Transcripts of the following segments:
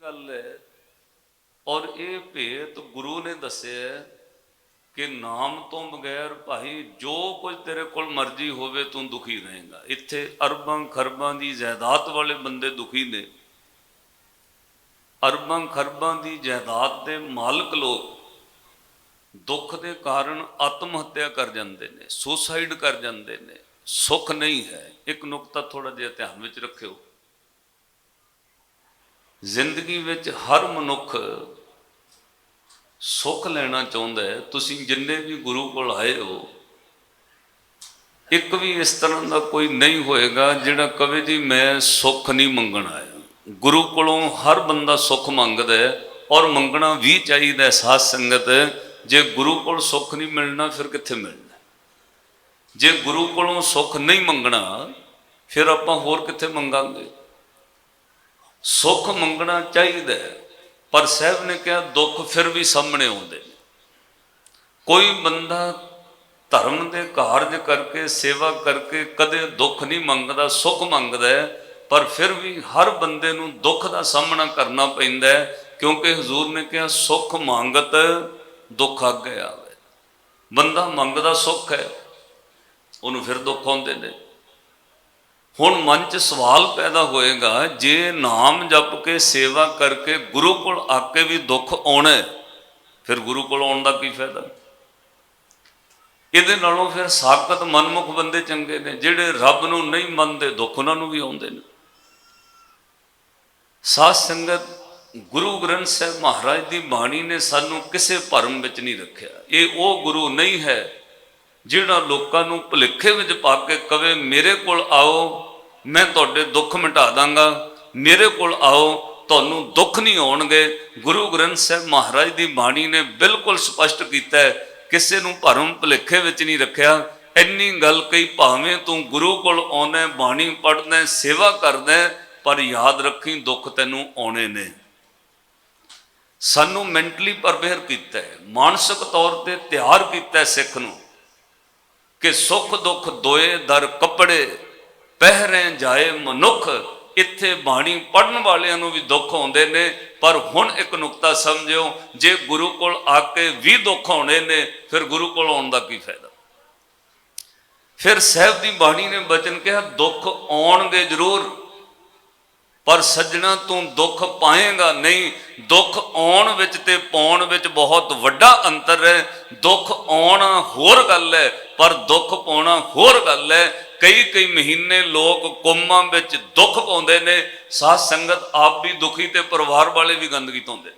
गल है। और ये भेत गुरु ने दसिया कि नाम तो बगैर भाई जो कुछ तेरे को मर्जी होवे तू दुखी रहेगा। इत्थे अरबां खरबां की जायदाद वाले बंदे दुखी ने, अरबां खरबां की जायदाद के मालक लोग दुख के कारण आत्म हत्या कर जाते हैं, सुसाइड कर जाते हैं। सुख नहीं है। एक नुकता थोड़ा जिहा ध्यान में रखियो, जिंदगी विच हर मनुख सुख लेना चाहता है। तुसी जिन्ने भी गुरु कोल आए हो, एक भी इस तरह का कोई नहीं होएगा जिहड़ा कहे जी मैं सुख नहीं मंगण आया। गुरु कोलों हर बंदा सुख मंगदा है और मंगना भी चाहिए। साध संगत जे गुरु कोल सुख नहीं मिलना फिर कित्थे मिलना? जे गुरु कोलों सुख नहीं मंगना फिर आपां होर कित्थे मंगांगे? सुख मंगना चाहिए, पर साहब ने कहा दुख फिर भी सामने आउंदे। कोई बंदा धर्म के कारज करके सेवा करके कदे दुख नहीं मंगता, सुख मंगता है, पर फिर भी हर बंदे नूं दुख का सामना करना पैंदा है। क्योंकि हजूर ने कहा सुख मंगत दुख अगे आवे। बंदा मंगता सुख है, उन्होंने फिर दुख आउंदे ने। हुण मन च सवाल पैदा होएगा, जे नाम जप के सेवा करके गुरु कोल आके भी दुख आना है, फिर गुरु कोल आउण दा की फायदा? इहदे नालों फिर साकत मनमुख बंदे चंगे ने, जिहड़े रब नूं नहीं मनदे दुख उन्हां नूं भी आउंदे ने। साध संगत गुरु ग्रंथ साहिब महाराज की बाणी ने सानू किसी भरम विच नहीं रखिया। ये वो गुरु नहीं है जिहड़ा लोकां नूं भुलेखे विच पा के कवे मेरे कोल आओ मैं तुहाडे दुख मिटा दांगा, मेरे कोल आओ तुहानूं दुख नहीं आउणगे। गुरु ग्रंथ साहिब महाराज की बाणी ने बिल्कुल स्पष्ट कीता है, किसी नूं भरम भुलेखे विच नहीं रखिया। इन्नी गल कही, भावें तू गुरु कोल आउणा, बाणी पढ़ना, सेवा करना, पर याद रखी दुख तैनूं आउणे ने। सानू मैंटली परबेयर किया है, मानसिक तौर पर तैयार किया सिख नूं कि सुख दुख दोए दर कपड़े पहरे जाए मनुख। इत्थे बाणी पढ़न वालियां नूं भी दुख आउंदे ने, पर हुण एक नुकता समझियो, जे गुरु कोल आके भी दुख आउणे ने फिर गुरु कोल आउण दा की फायदा? फिर साहिब दी बाणी ने बचन कहा दुख आउणगे जरूर, पर सज्जना तू दुख पाएगा नहीं। दुख आउण विच ते पाउण विच बहुत वड्डा अंतर है। दुख आउणा होर गल है, पर दुख पाउणा होर गल है। कई कई महीने लोग कोमां विच दुख पाउंदे ने। साध संगत आप भी दुखी ते परिवार वाले भी गंदगी पाउंदे।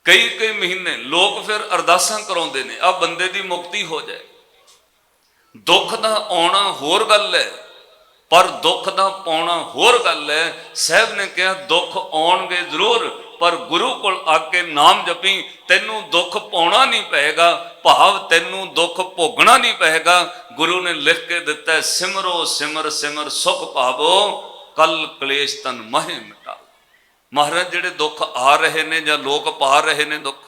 कई कई महीने लोग फिर अरदासां कराउंदे ने, आ बंदे दी मुक्ति हो जाए। दुख दा आउणा होर गल है, पर दुख दा पाउणा होर गल है। साहब ने कहा दुख आउणगे जरूर, पर गुरु कोल आके नाम जपी, तैनू दुख पाउणा नहीं पेगा, भाव तैनू दुख भोगना नहीं पेगा। गुरु ने लिख के दिता है, सिमरो सिमर सिमर सुख पावो, कल कलेश तन महे मिटा। महाराज जिहड़े दुख आ रहे ने जां लोग पा रहे ने दुख,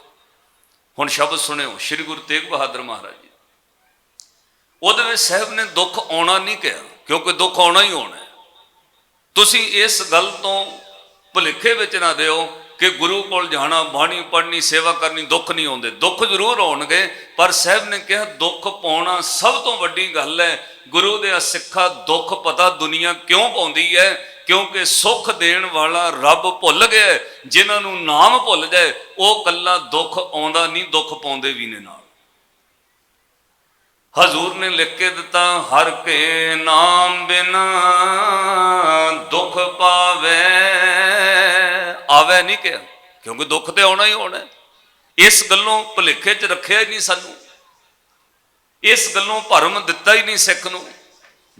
हुण शब्द सुनियो श्री गुरु तेग बहादुर महाराज जी। उहदे विच साहब ने दुख आउणा नहीं कहा, क्योंकि दुख आउणा ही आउणा है। तुसीं इस गल तो भुलेखे विच ना दिओ कि गुरु कोल जाना, बाणी पढ़नी, सेवा करनी, दुख नहीं आउंदे। दुख जरूर आउणगे, पर साहब ने कहा दुख पाउणा सब तो वड्डी गल है। गुरु दे सिक्खा दुख पता दुनिया क्यों पाउंदी है? क्योंकि सुख देण वाला रब भुल गया। जिन्हां नूं नाम भुल जाए वो कल्ला दुख आउंदा नहीं, दुख पाउंदे भी ने नाल। हजूर ने लिख के दिता, हर के नाम बिना दुख पावे। आवे नहीं कहा, क्योंकि दुख तो आना ही आना है। इस गलों भुलेखे च रखिया ही नहीं सानू, इस गलों भरम दिता ही नहीं सिख नूं।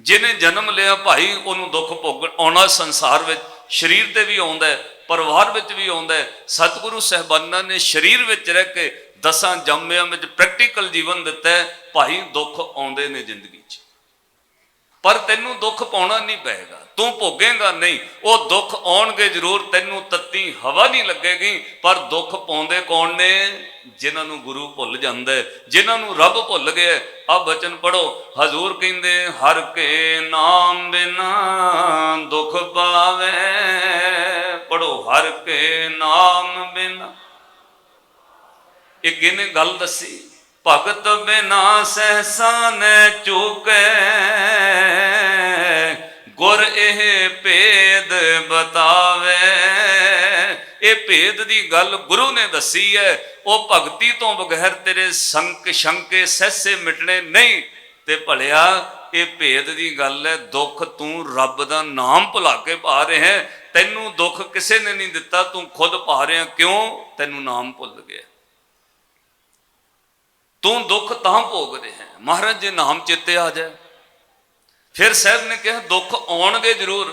जिन्हें जन्म लिया भाई उन्होंने दुख भोग आना संसार में, शरीर ते भी आउंदा है, परिवार विच भी आउंदा है। सतगुरु साहिबाना ने शरीर विच रह के 10 जामियां में प्रैक्टिकल जीवन दिता है। भाई दुख आउंदे ने जिंदगी च, पर तैनू दुख पाउणा नहीं पेगा, तू भोगेगा नहीं। वो दुख आउणगे जरूर, तैनू तत्ती हवा नहीं लगेगी, पर दुख पाउंदे कौन ने? जिन्हां नूं गुरु भुल जांदा है, जिन्हां नूं रब भुल गया। आ बचन पढ़ो, हजूर कहंदे हर के नाम बिना दुख पावे। पढ़ो हर के नाम बिना। एक इन्हें गल दसी, भगत बिना सहसा न चूके, गुर एह भेद बतावे। ये भेद की गल गुरु ने दसी है। वो भगती तो बगैर तेरे संक शंके सहसे मिटने नहीं। ते भलिया ये भेद की गल है। दुख तू रब का नाम भुला के पा रहे हैं। तैनू दुख किसी ने नहीं दिता, तू खुद पा रहे। क्यों? तैनू नाम भुल गया। तू दुख तां भोग रहे हैं। महाराज जी नाम चेते आ जाए। फिर साहब ने कहा दुख आउणगे जरूर,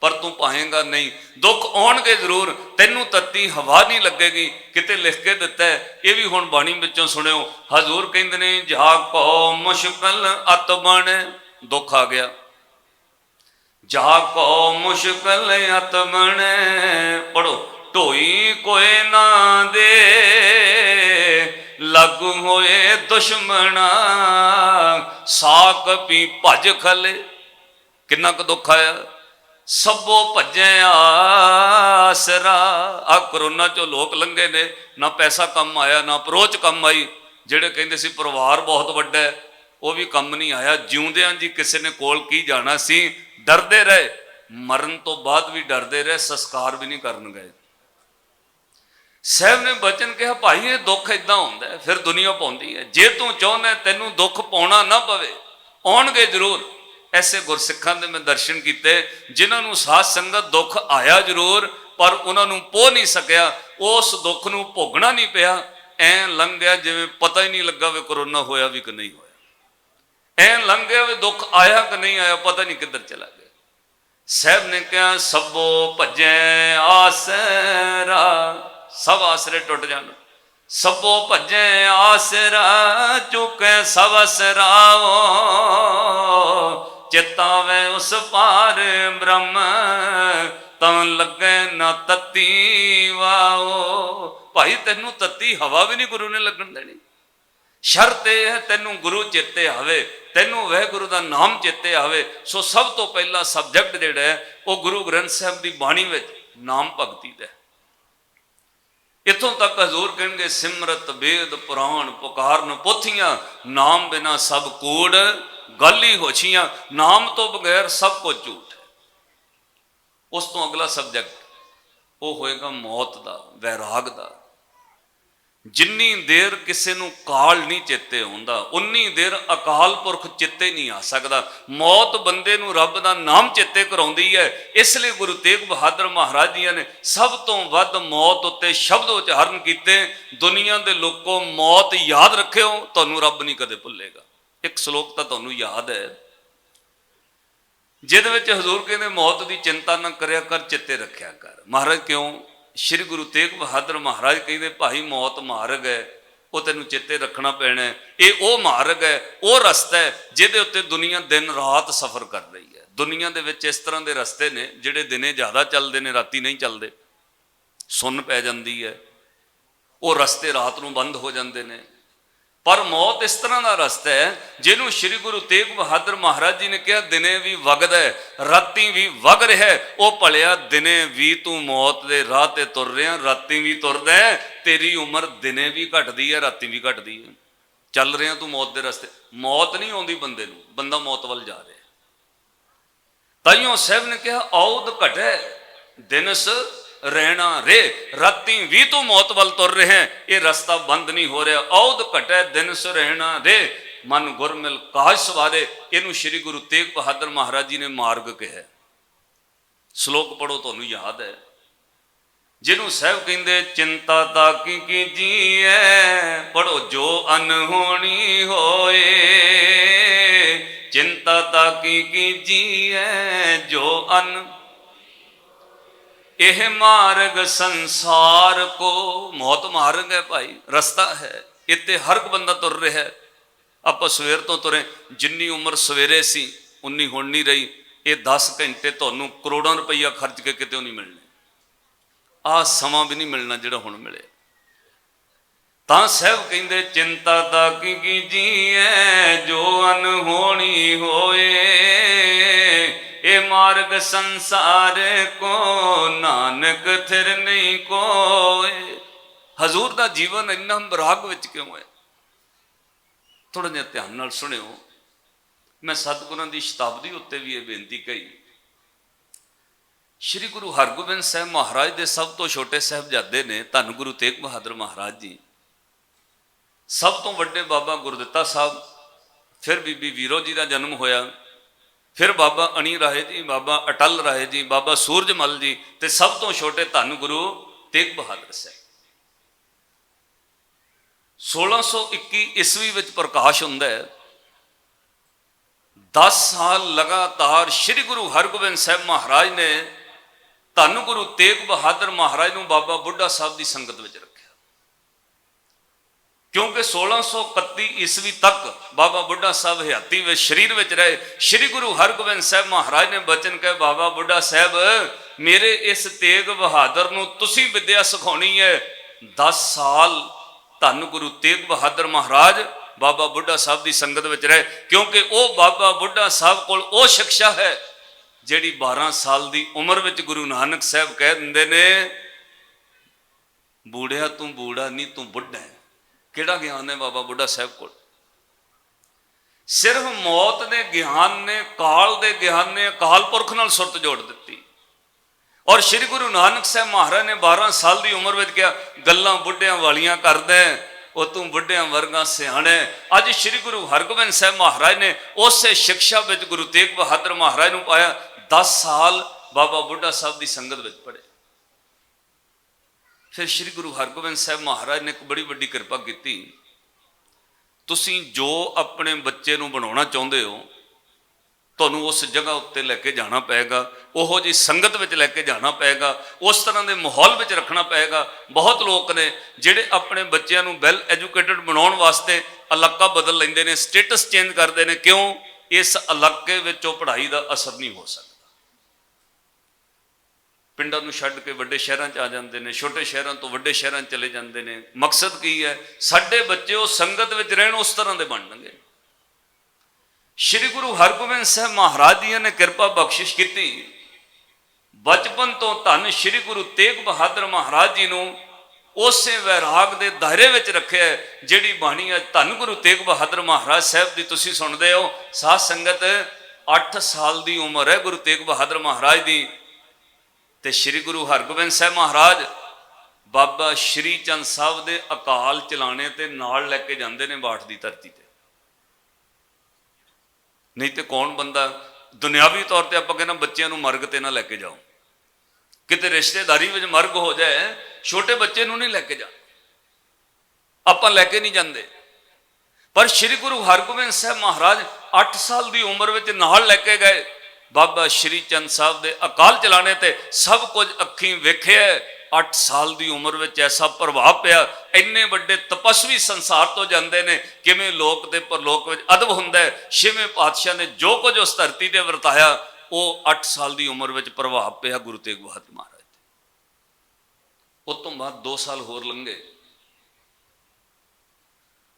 पर तू पाएगा नहीं। दुख आउणगे जरूर, तैनू तत्ती हवा नहीं लगेगी। किते लिख के दिता है, ये भी हुण बाणी विचों सुनियो। हजूर कहंदे ने जा को मुश्किल अत बने। दुख आ गया, जा को मुश्किल अत बने। पढ़ो ढोई कोई ना दे, लागू होए दुश्मना। साक पी भज खले। किन्ना क दुख आया। सबो भजे आसरा। आ करोना चो लोग लंघे ने, ना पैसा कम आया ना अप्रोच कम आई। जेड़े कहंदे सी परिवार बहुत वड्डा है, वो भी कम नहीं आया। जिउंदियां जी किसी ने कोल की जाना सी, डरदे रहे। मरण तो बाद भी डरदे रहे, संस्कार भी नहीं करन गए। साहब ने बचन कहा भाई ये दुख इदां हुंदा है, फिर दुनिया पाउंदी है। जे तू चाहुंदा तैनू दुख पाउणा ना पवे, आउणगे जरूर। ऐसे गुरसिखां दे मैं दर्शन किते, जिन्हां साध संगत दुख आया जरूर, पर उन्होंने पो नहीं सकिया। उस दुख नूं भोगना नहीं पिया। ऐ लंघ गया जिवें पता ही नहीं लगा वे कोरोना होया भी कि नहीं होया। ऐ लंघ गया वे दुख आया कि नहीं आया, पता नहीं किधर चला गया। साहब ने कहा सबो भजे आसरा। सब आसरे टुट जान। सबो भजे आसरा, चुके सब असराओ। चितावे उस पार ब्रह्म, तन लगे ना तत्ती वाओ। भाई तेनू तत्ती हवा भी नहीं गुरु ने लगन देनी। शर्त यह है तेनू गुरु चेते आवे, तेनू वह गुरु का नाम चेते आवे। सो सब तो पहला सबजैक्ट जिहड़ा है वो गुरु ग्रंथ साहब की बाणी में नाम भगती का। इतों तक हजूर कहेंगे सिमरत वेद पुराण पुकारन पोथियां, नाम बिना सब कूड़ गल ही होछियां। नाम तो बगैर सब कुछ झूठ है। उस तो अगला सबजैक्ट वो होएगा मौत का, वैराग का। जिन्नी देर किसी नूं काल नहीं चेते आउंदा, उन्नी देर अकाल पुरख चेते नहीं आ सकता। मौत बंदे नूं रब दा नाम चेते कराउंदी है। इसलिए गुरु तेग बहादुर महाराज जी ने सब तो वध मौत उत्ते शब्द उच्चारण कीते। दुनिया दे लोगों मौत याद रखियो, तुहानूं रब नहीं कदे भुलेगा। एक श्लोक तां तुहानूं याद है, जिहदे विच हजूर कहंदे मौत की चिंता ना करिया कर, चेते रखिया कर। महाराज क्यों? श्री गुरु तेग बहादुर महाराज कहते भाई मौत मार्ग है, वो तेन चेते रखना पैना है। ये वो मार्ग है, वो रस्ता है जिहदे उत्ते दुनिया दिन रात सफर कर रही है। दुनिया दे विच इस तरह के रस्ते ने जिहड़े दिने ज़्यादा चलते हैं, राती नहीं चलते, सुन पै जाती है। वो रस्ते रात नूं बंद हो जाते हैं। पर मौत इस तरह का रस्ता है जिन्हों श्री गुरु तेग बहादुर महाराज जी ने कहा दिने भी वगद है, राती भी वग रहा है। वो भलिया दिने भी तू मौत के राह ते तुर रहा, राती भी तुरदा है। तेरी उम्र दिने भी घटती है, राती भी घटती है। चल रहा तू मौत के रस्ते। मौत नहीं आती बंदे नूं, बंदा मौत वाल जा रहा है। ताइयों साहब ने कहा औद घटे दिनस रहना रे, राती भी तू मौत वाल तुर रहे हैं, ये रास्ता बंद नहीं हो रहा। औद घटे दिन से रहना रे, मन गुरमिल काज सवारे। इनू श्री गुरु तेग बहादुर महाराज जी ने मार्ग कहा। श्लोक पढ़ो तुहानूं याद है, जिन्हों साहब कहते चिंता ताकी कीजिए। पढ़ो जो अनहोनी होए, चिंता ताकी कीजिए जो अन। यह मार्ग संसार को, मौत मार्ग है भाई, रास्ता है। इत्ते हर एक बंदा तुर रहा है। आप सवेर तो तुरे, जिन्नी उम्र सवेरे सी उन्नी हुण नहीं रही। ये 10 घंटे तुहानूं करोड़ों रुपया खर्च के कितों नहीं मिलने। आ समा भी नहीं मिलना जिहड़ा हुण मिले। तां साहब कहंदे चिंता ताकी कीजिए जो अनहोनी होए। ए मार्ग संसार को नानक थिर नहीं कोय। हजूर दा जीवन इन्ना राग विच क्यों है? थोड़ा जिहा ध्यान नाल सुनियो। मैं सतगुरां दी शताब्दी उत्ते भी ये बेनती कही। श्री गुरु हरगोबिंद साहब महाराज के सब तो छोटे साहबजादे ने धन गुरु तेग बहादुर महाराज जी, सब तो वड्डे बाबा गुरदित्ता साहब, फिर बीबी वीरो जी का जन्म होया, फिर बाबा अणी राय जी, बाबा अटल राय जी, बाबा सूरजमल जी, ते सब तो छोटे धन गुरु तेग बहादुर साहब। 1621 ईस्वी विच प्रकाश हुंदा है। 10 साल लगातार श्री गुरु हरगोबिंद साहब महाराज ने धन गुरु तेग बहादुर महाराज को बाबा बुढ़ा साहब की संगत में रखा, क्योंकि 1631 ईस्वी तक बाबा बुढ़ा साहब हयाती में शरीर में रहे। श्री गुरु हरगोबिंद साहब महाराज ने बचन कहे, बाबा बुढ़ा साहब मेरे इस तेग बहादुर को तुसी विद्या सिखानी है। 10 साल धन गुरु तेग बहादुर महाराज बाबा बुढ़ा साहब की संगत में रहे, क्योंकि वो बाबा बुढ़ा साहब को वो शिक्षा है जिहड़ी 12 साल की उम्र में गुरु नानक साहब कह दिंदे ने, बूढ़िया तू बूढ़ा नहीं तू बुढ़ा है। किहड़ा ज्ञान है बाबा बुढ़ा साहब को? सिर्फ मौत के ज्ञान ने, काल के ज्ञान ने अकाल पुरख नाल सुरत जोड़ दी। और श्री गुरु नानक साहब महाराज ने 12 साल की उम्र में क्या गल्लां बुढ़िया वालियां करदे, वो तू बुढ़िया वर्गा सियाणे। अज श्री गुरु हरगोबिंद साहब महाराज ने उस शिक्षा में गुरु तेग बहादुर महाराज को पाया। 10 साल बाबा बुढ़ा साहब की संगत में पढ़े। फिर श्री गुरु हरगोबिंद साहब महाराज ने एक बड़ी वड्डी कृपा की। तुसीं जो अपने बच्चे को बनाना चाहते हो, तुहानूं उस जगह उत्ते लैके जाना पेगा, उहो जी संगत में लैके जाना पेगा, उस तरह के माहौल में रखना पेगा। बहुत लोग ने जिहड़े अपने बच्चों को वैल एजुकेटेड बनाने वास्ते इलाका बदल लेंदे ने, स्टेटस चेंज करते हैं। क्यों? इस इलाके विचों पढ़ाई का असर नहीं हो सकता। पिंडां नूं छड्ड के वड्डे शहरां च आ जाते हैं, छोटे शहरों तो वड्डे शहरां चले जाते हैं। मकसद की है? साडे बच्चे उस संगत में रहन, उस तरह के बनणगे। श्री गुरु हरगोबिंद साहब महाराज जी ने कृपा बख्शिश की। बचपन तो धन श्री गुरु तेग बहादुर महाराज जी को उस वैराग के दायरे में रखे। जिहड़ी बाणी अज धन गुरु तेग बहादुर महाराज साहब की तुसीं सुणदे हो। साध संगत 8 साल की उम्र है गुरु तेग बहादुर महाराज की, ते श्री गुरु हरगोबिंद साहब महाराज बाबा श्री चंद साहब के अकाल चलाने ते नाल लैके जाते हैं बाठ की धरती ते। नहीं तो कौन बंदा दुनियावी तौर पर आप कहना बच्चों को मरग ते ना लैके जाओ, किते रिश्तेदारी में मरग हो जाए, छोटे बच्चे नहीं लैके जा, आप लैके नहीं जाते। पर श्री गुरु हरगोबिंद साहब महाराज 8 साल की उम्र में नाल लैके गए। बाबा श्री चंद साहब के अकाल चलाने ते सब कुछ अखी वेखे। 8 साल की उम्र में ऐसा प्रभाव पाया। इन्ने वड्डे तपस्वी संसार तो जाते हैं, किवें लोक ते परलोक में अदब हुंदा है। 6वें पातशाह ने जो कुछ उस धरती ते वरताया, वो 8 साल की उम्र में प्रभाव पाया गुरु तेग बहादुर महाराज। उस तो बाद 2 साल होर लंघे।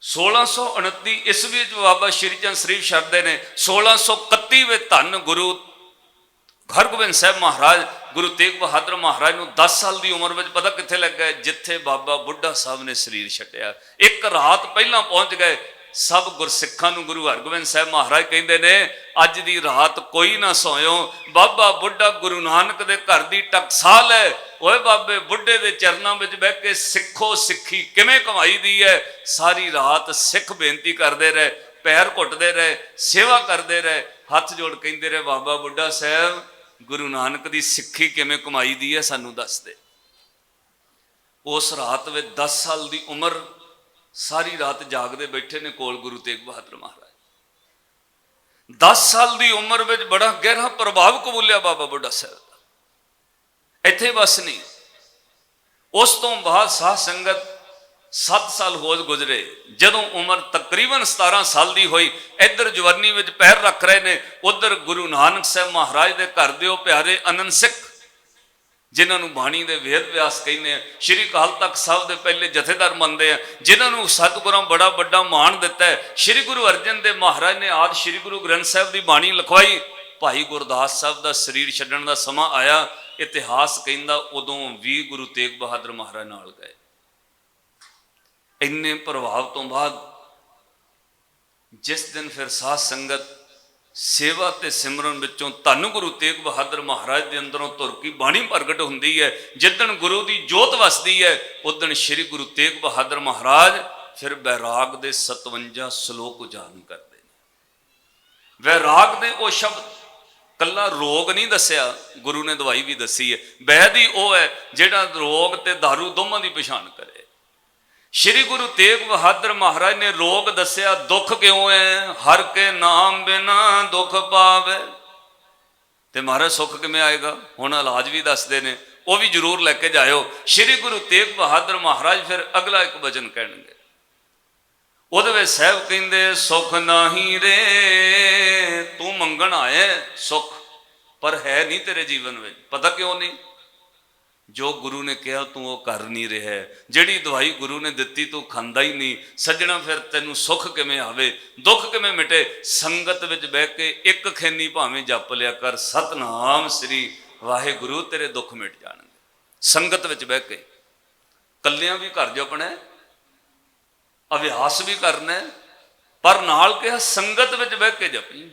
1629 ईस्वी बाबा श्री चंद शरीफ छड्डदे ने। 1631 में धन गुरु हरगोबिंद साहब महाराज गुरु तेग बहादुर महाराज को 10 साल की उम्र में पता कित्थे लग गए, जिथे बाबा बुढ़ा साहब ने शरीर छड्डिया। एक रात पहला पहुंच गए। सब गुरसिखां नूं गुरु हरगोबिंद साहब महाराज कहते हैं, अज दी रात कोई ना सोयो, बाबा बुढ़ा गुरु नानक दे घर दी टकसाल है। ओए बाबे बुढ़े दे चरणों में बह के सिखो सिक्खी किवें कमाई दी है। सारी रात सिख बेनती करते रहे, पैर घुटते रहे, सेवा करते रहे, हथ जोड़ कहते रहे, बाबा बुढ़ा साहब गुरु नानक की सिक्खी किवें कमाई दी है, सानू दस दे। उस रात में 10 साल की उम्र सारी रात जागते बैठे ने कोल गुरु तेग बहादुर महाराज। 10 साल की उम्र में बड़ा गहरा प्रभाव कबूलिया बाबा बुढ़ा साहब का। इत्थे बस नहीं, उस तो बाद साध संगत 7 साल हो गुजरे। जदों उम्र तकरीबन 17 साल की हुई, इधर जवानी में पैर रख रहे ने, उधर गुरु नानक साहब महाराज के घर दे प्यारे अनंत सिख, जिन्होंने बाणी के वेद व्यास कहने, श्री अकाल तख्त साहब के पहले जथेदार मनते हैं, जिन्होंने सतगुरां बड़ा बड़ा मान दिता है। श्री गुरु अर्जन देव महाराज ने आदि श्री गुरु ग्रंथ साहब की बाणी लिखवाई। ਭਾਈ ਗੁਰਦਾਸ ਸਾਹਿਬ ਦਾ ਸਰੀਰ ਛੱਡਣ ਦਾ ਸਮਾਂ ਆਇਆ, ਇਤਿਹਾਸ ਕਹਿੰਦਾ ਉਦੋਂ ਵੀ ਗੁਰੂ ਤੇਗ ਬਹਾਦਰ ਮਹਾਰਾਜ ਨਾਲ ਗਏ। ਇੰਨੇ ਪ੍ਰਭਾਵ ਤੋਂ ਬਾਅਦ ਜਿਸ ਦਿਨ ਫਿਰ ਸਾਧ ਸੰਗਤ ਸੇਵਾ ਤੇ ਸਿਮਰਨ ਵਿੱਚੋਂ ਧੰਨ ਗੁਰੂ ਤੇਗ ਬਹਾਦਰ ਮਹਾਰਾਜ ਦੇ ਅੰਦਰੋਂ ਧੁਰ ਕੀ ਬਾਣੀ ਪ੍ਰਗਟ ਹੁੰਦੀ ਹੈ, ਜਿੱਦਣ ਗੁਰੂ ਦੀ ਜੋਤ ਵਸਦੀ ਹੈ, ਉਦਣ ਸ੍ਰੀ ਗੁਰੂ ਤੇਗ ਬਹਾਦਰ ਮਹਾਰਾਜ ਫਿਰ ਵੈਰਾਗ ਦੇ 57 ਸ਼ਲੋਕ ਉਚਾਰਨ ਕਰਦੇ ਨੇ। ਵੈਰਾਗ ਦੇ ਉਹ ਸ਼ਬਦ, ਕੱਲਾ ਰੋਗ ਨਹੀਂ ਦੱਸਿਆ ਗੁਰੂ ਨੇ, ਦਵਾਈ ਵੀ ਦੱਸੀ ਹੈ। ਵੈਦ ਹੀ ਉਹ ਹੈ ਜਿਹੜਾ ਰੋਗ ਤੇ ਦਾਰੂ ਦੋਵਾਂ ਦੀ ਪਛਾਣ ਕਰੇ। ਸ਼੍ਰੀ ਗੁਰੂ ਤੇਗ ਬਹਾਦਰ ਮਹਾਰਾਜ ਨੇ ਰੋਗ ਦੱਸਿਆ, ਦੁੱਖ ਕਿਉਂ ਹੈ, ਹਰ ਕੇ ਨਾਮ ਬਿਨਾ ਦੁੱਖ ਪਾਵੇ। ਤੇ ਮਹਾਰਾਜ ਸੁੱਖ ਕਿਵੇਂ ਆਏਗਾ, ਹੁਣ ਇਲਾਜ ਵੀ ਦੱਸਦੇ ਨੇ, ਉਹ ਵੀ ਜ਼ਰੂਰ ਲੈ ਕੇ ਜਾਇਓ। ਸ਼੍ਰੀ ਗੁਰੂ ਤੇਗ ਬਹਾਦਰ ਮਹਾਰਾਜ ਫਿਰ ਅਗਲਾ ਇੱਕ ਵਚਨ ਕਹਿਣਗੇ, ਉਹਦੇ ਵਿੱਚ ਸਾਹਿਬ ਕਹਿੰਦੇ, ਸੁੱਖ ਨਾਹੀ ਰੇ, ਤੂੰ ਮੰਗਣ ਆਇਆ ਸੁੱਖ, ਪਰ ਹੈ ਨਹੀਂ ਤੇਰੇ ਜੀਵਨ ਵਿੱਚ। ਪਤਾ ਕਿਉਂ ਨਹੀਂ, ਜੋ ਗੁਰੂ ਨੇ ਕਿਹਾ ਤੂੰ ਉਹ ਕਰ ਨਹੀਂ ਰਿਹਾ, ਜਿਹੜੀ ਦਵਾਈ ਗੁਰੂ ਨੇ ਦਿੱਤੀ ਤੂੰ ਖਾਂਦਾ ਹੀ ਨਹੀਂ। ਸੱਜਣਾ ਫਿਰ ਤੈਨੂੰ ਸੁੱਖ ਕਿਵੇਂ ਆਵੇ, ਦੁੱਖ ਕਿਵੇਂ ਮਿਟੇ? ਸੰਗਤ ਵਿੱਚ ਬਹਿ ਕੇ ਇੱਕ ਖੇਨੀ ਭਾਵੇਂ ਜਪ ਲਿਆ ਕਰ, ਸਤਨਾਮ ਸ੍ਰੀ ਵਾਹਿਗੁਰੂ, ਤੇਰੇ ਦੁੱਖ ਮਿਟ ਜਾਣਗੇ। ਸੰਗਤ ਵਿੱਚ ਬਹਿ ਕੇ, ਕੱਲਿਆਂ ਵੀ ਘਰ ਜਪਣਾ, ਅਭਿਆਸ ਵੀ ਕਰਨਾ, ਪਰ ਨਾਲ ਕਿਹਾ ਸੰਗਤ ਵਿੱਚ ਬਹਿ ਕੇ ਜਪੀ,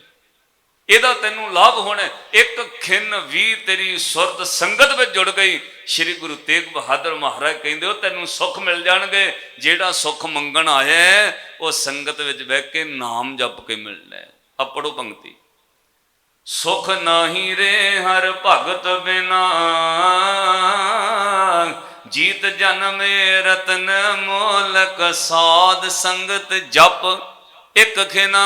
ਇਹਦਾ ਤੈਨੂੰ ਲਾਭ ਹੋਣਾ। ਇੱਕ ਖਿੰਨ ਵੀ ਤੇਰੀ ਸੁਰਤ ਸੰਗਤ ਵਿੱਚ ਜੁੜ ਗਈ। ਸ਼੍ਰੀ ਗੁਰੂ ਤੇਗ ਬਹਾਦਰ ਮਹਾਰਾਜ ਕਹਿੰਦੇ, ਉਹ ਤੈਨੂੰ ਸੁੱਖ ਮਿਲ ਜਾਣਗੇ। ਜਿਹੜਾ ਸੁੱਖ ਮੰਗਣ ਆਇਆ ਉਹ ਸੰਗਤ ਵਿੱਚ ਬਹਿ ਕੇ ਨਾਮ ਜਪ ਕੇ ਮਿਲਣਾ। ਆ ਪੜੋ ਪੰਕਤੀ, ਸੁਖ ਨਾਹੀ ਰੇ ਹਰ ਭਗਤ ਬਿਨਾ, ਜੀਤ ਜਨਮੇ ਰਤਨ ਮੋਲਕ, ਸਾਧ ਸੰਗਤ ਜਪ ਇੱਕ ਖਿਨਾ।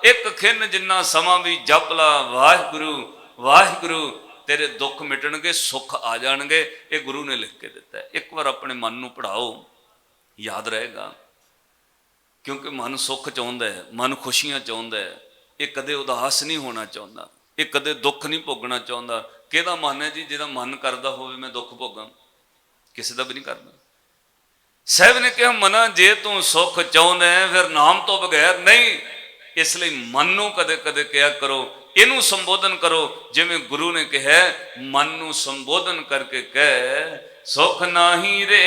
ਇੱਕ ਖਿਨ ਜਿੰਨਾ ਸਮਾਂ ਵੀ ਜਪ ਲਾ ਵਾਹਿਗੁਰੂ ਵਾਹਿਗੁਰੂ, ਤੇਰੇ ਦੁੱਖ ਮਿਟਣਗੇ, ਸੁੱਖ ਆ ਜਾਣਗੇ। ਇਹ ਗੁਰੂ ਨੇ ਲਿਖ ਕੇ ਦਿੱਤਾ ਹੈ। ਇੱਕ ਵਾਰ ਆਪਣੇ ਮਨ ਨੂੰ ਪੜਾਓ, ਯਾਦ ਰਹੇਗਾ। ਕਿਉਂਕਿ ਮਨ ਸੁੱਖ ਚਾਹੁੰਦਾ ਹੈ, ਮਨ ਖੁਸ਼ੀਆਂ ਚਾਹੁੰਦਾ ਹੈ, ਇਹ ਕਦੇ ਉਦਾਸ ਨਹੀਂ ਹੋਣਾ ਚਾਹੁੰਦਾ, ਇਹ ਕਦੇ ਦੁੱਖ ਨਹੀਂ ਭੋਗਣਾ ਚਾਹੁੰਦਾ। ਕਿਹਦਾ ਮਨ ਹੈ ਜੀ ਜਿਹਦਾ ਮਨ ਕਰਦਾ ਹੋਵੇ ਮੈਂ ਦੁੱਖ ਭੋਗਾਂ? ਕਿਸੇ ਦਾ ਵੀ ਨਹੀਂ ਕਰਦਾ। ਸਾਹਿਬ ਨੇ ਕਿਹਾ, ਮਨਾ ਜੇ ਤੂੰ ਸੁੱਖ ਚਾਹੁੰਦਾ ਫਿਰ ਨਾਮ ਤੋਂ ਬਗੈਰ ਨਹੀਂ। ਇਸ ਲਈ ਮਨ ਨੂੰ ਕਦੇ ਕਦੇ ਕਿਹਾ ਕਰੋ, ਇਹਨੂੰ ਸੰਬੋਧਨ ਕਰੋ ਜਿਵੇਂ ਗੁਰੂ ਨੇ ਕਿਹਾ। ਮਨ ਨੂੰ ਸੰਬੋਧਨ ਕਰਕੇ ਕਹਿ, ਸੁੱਖ ਨਾਹੀ ਰੇ,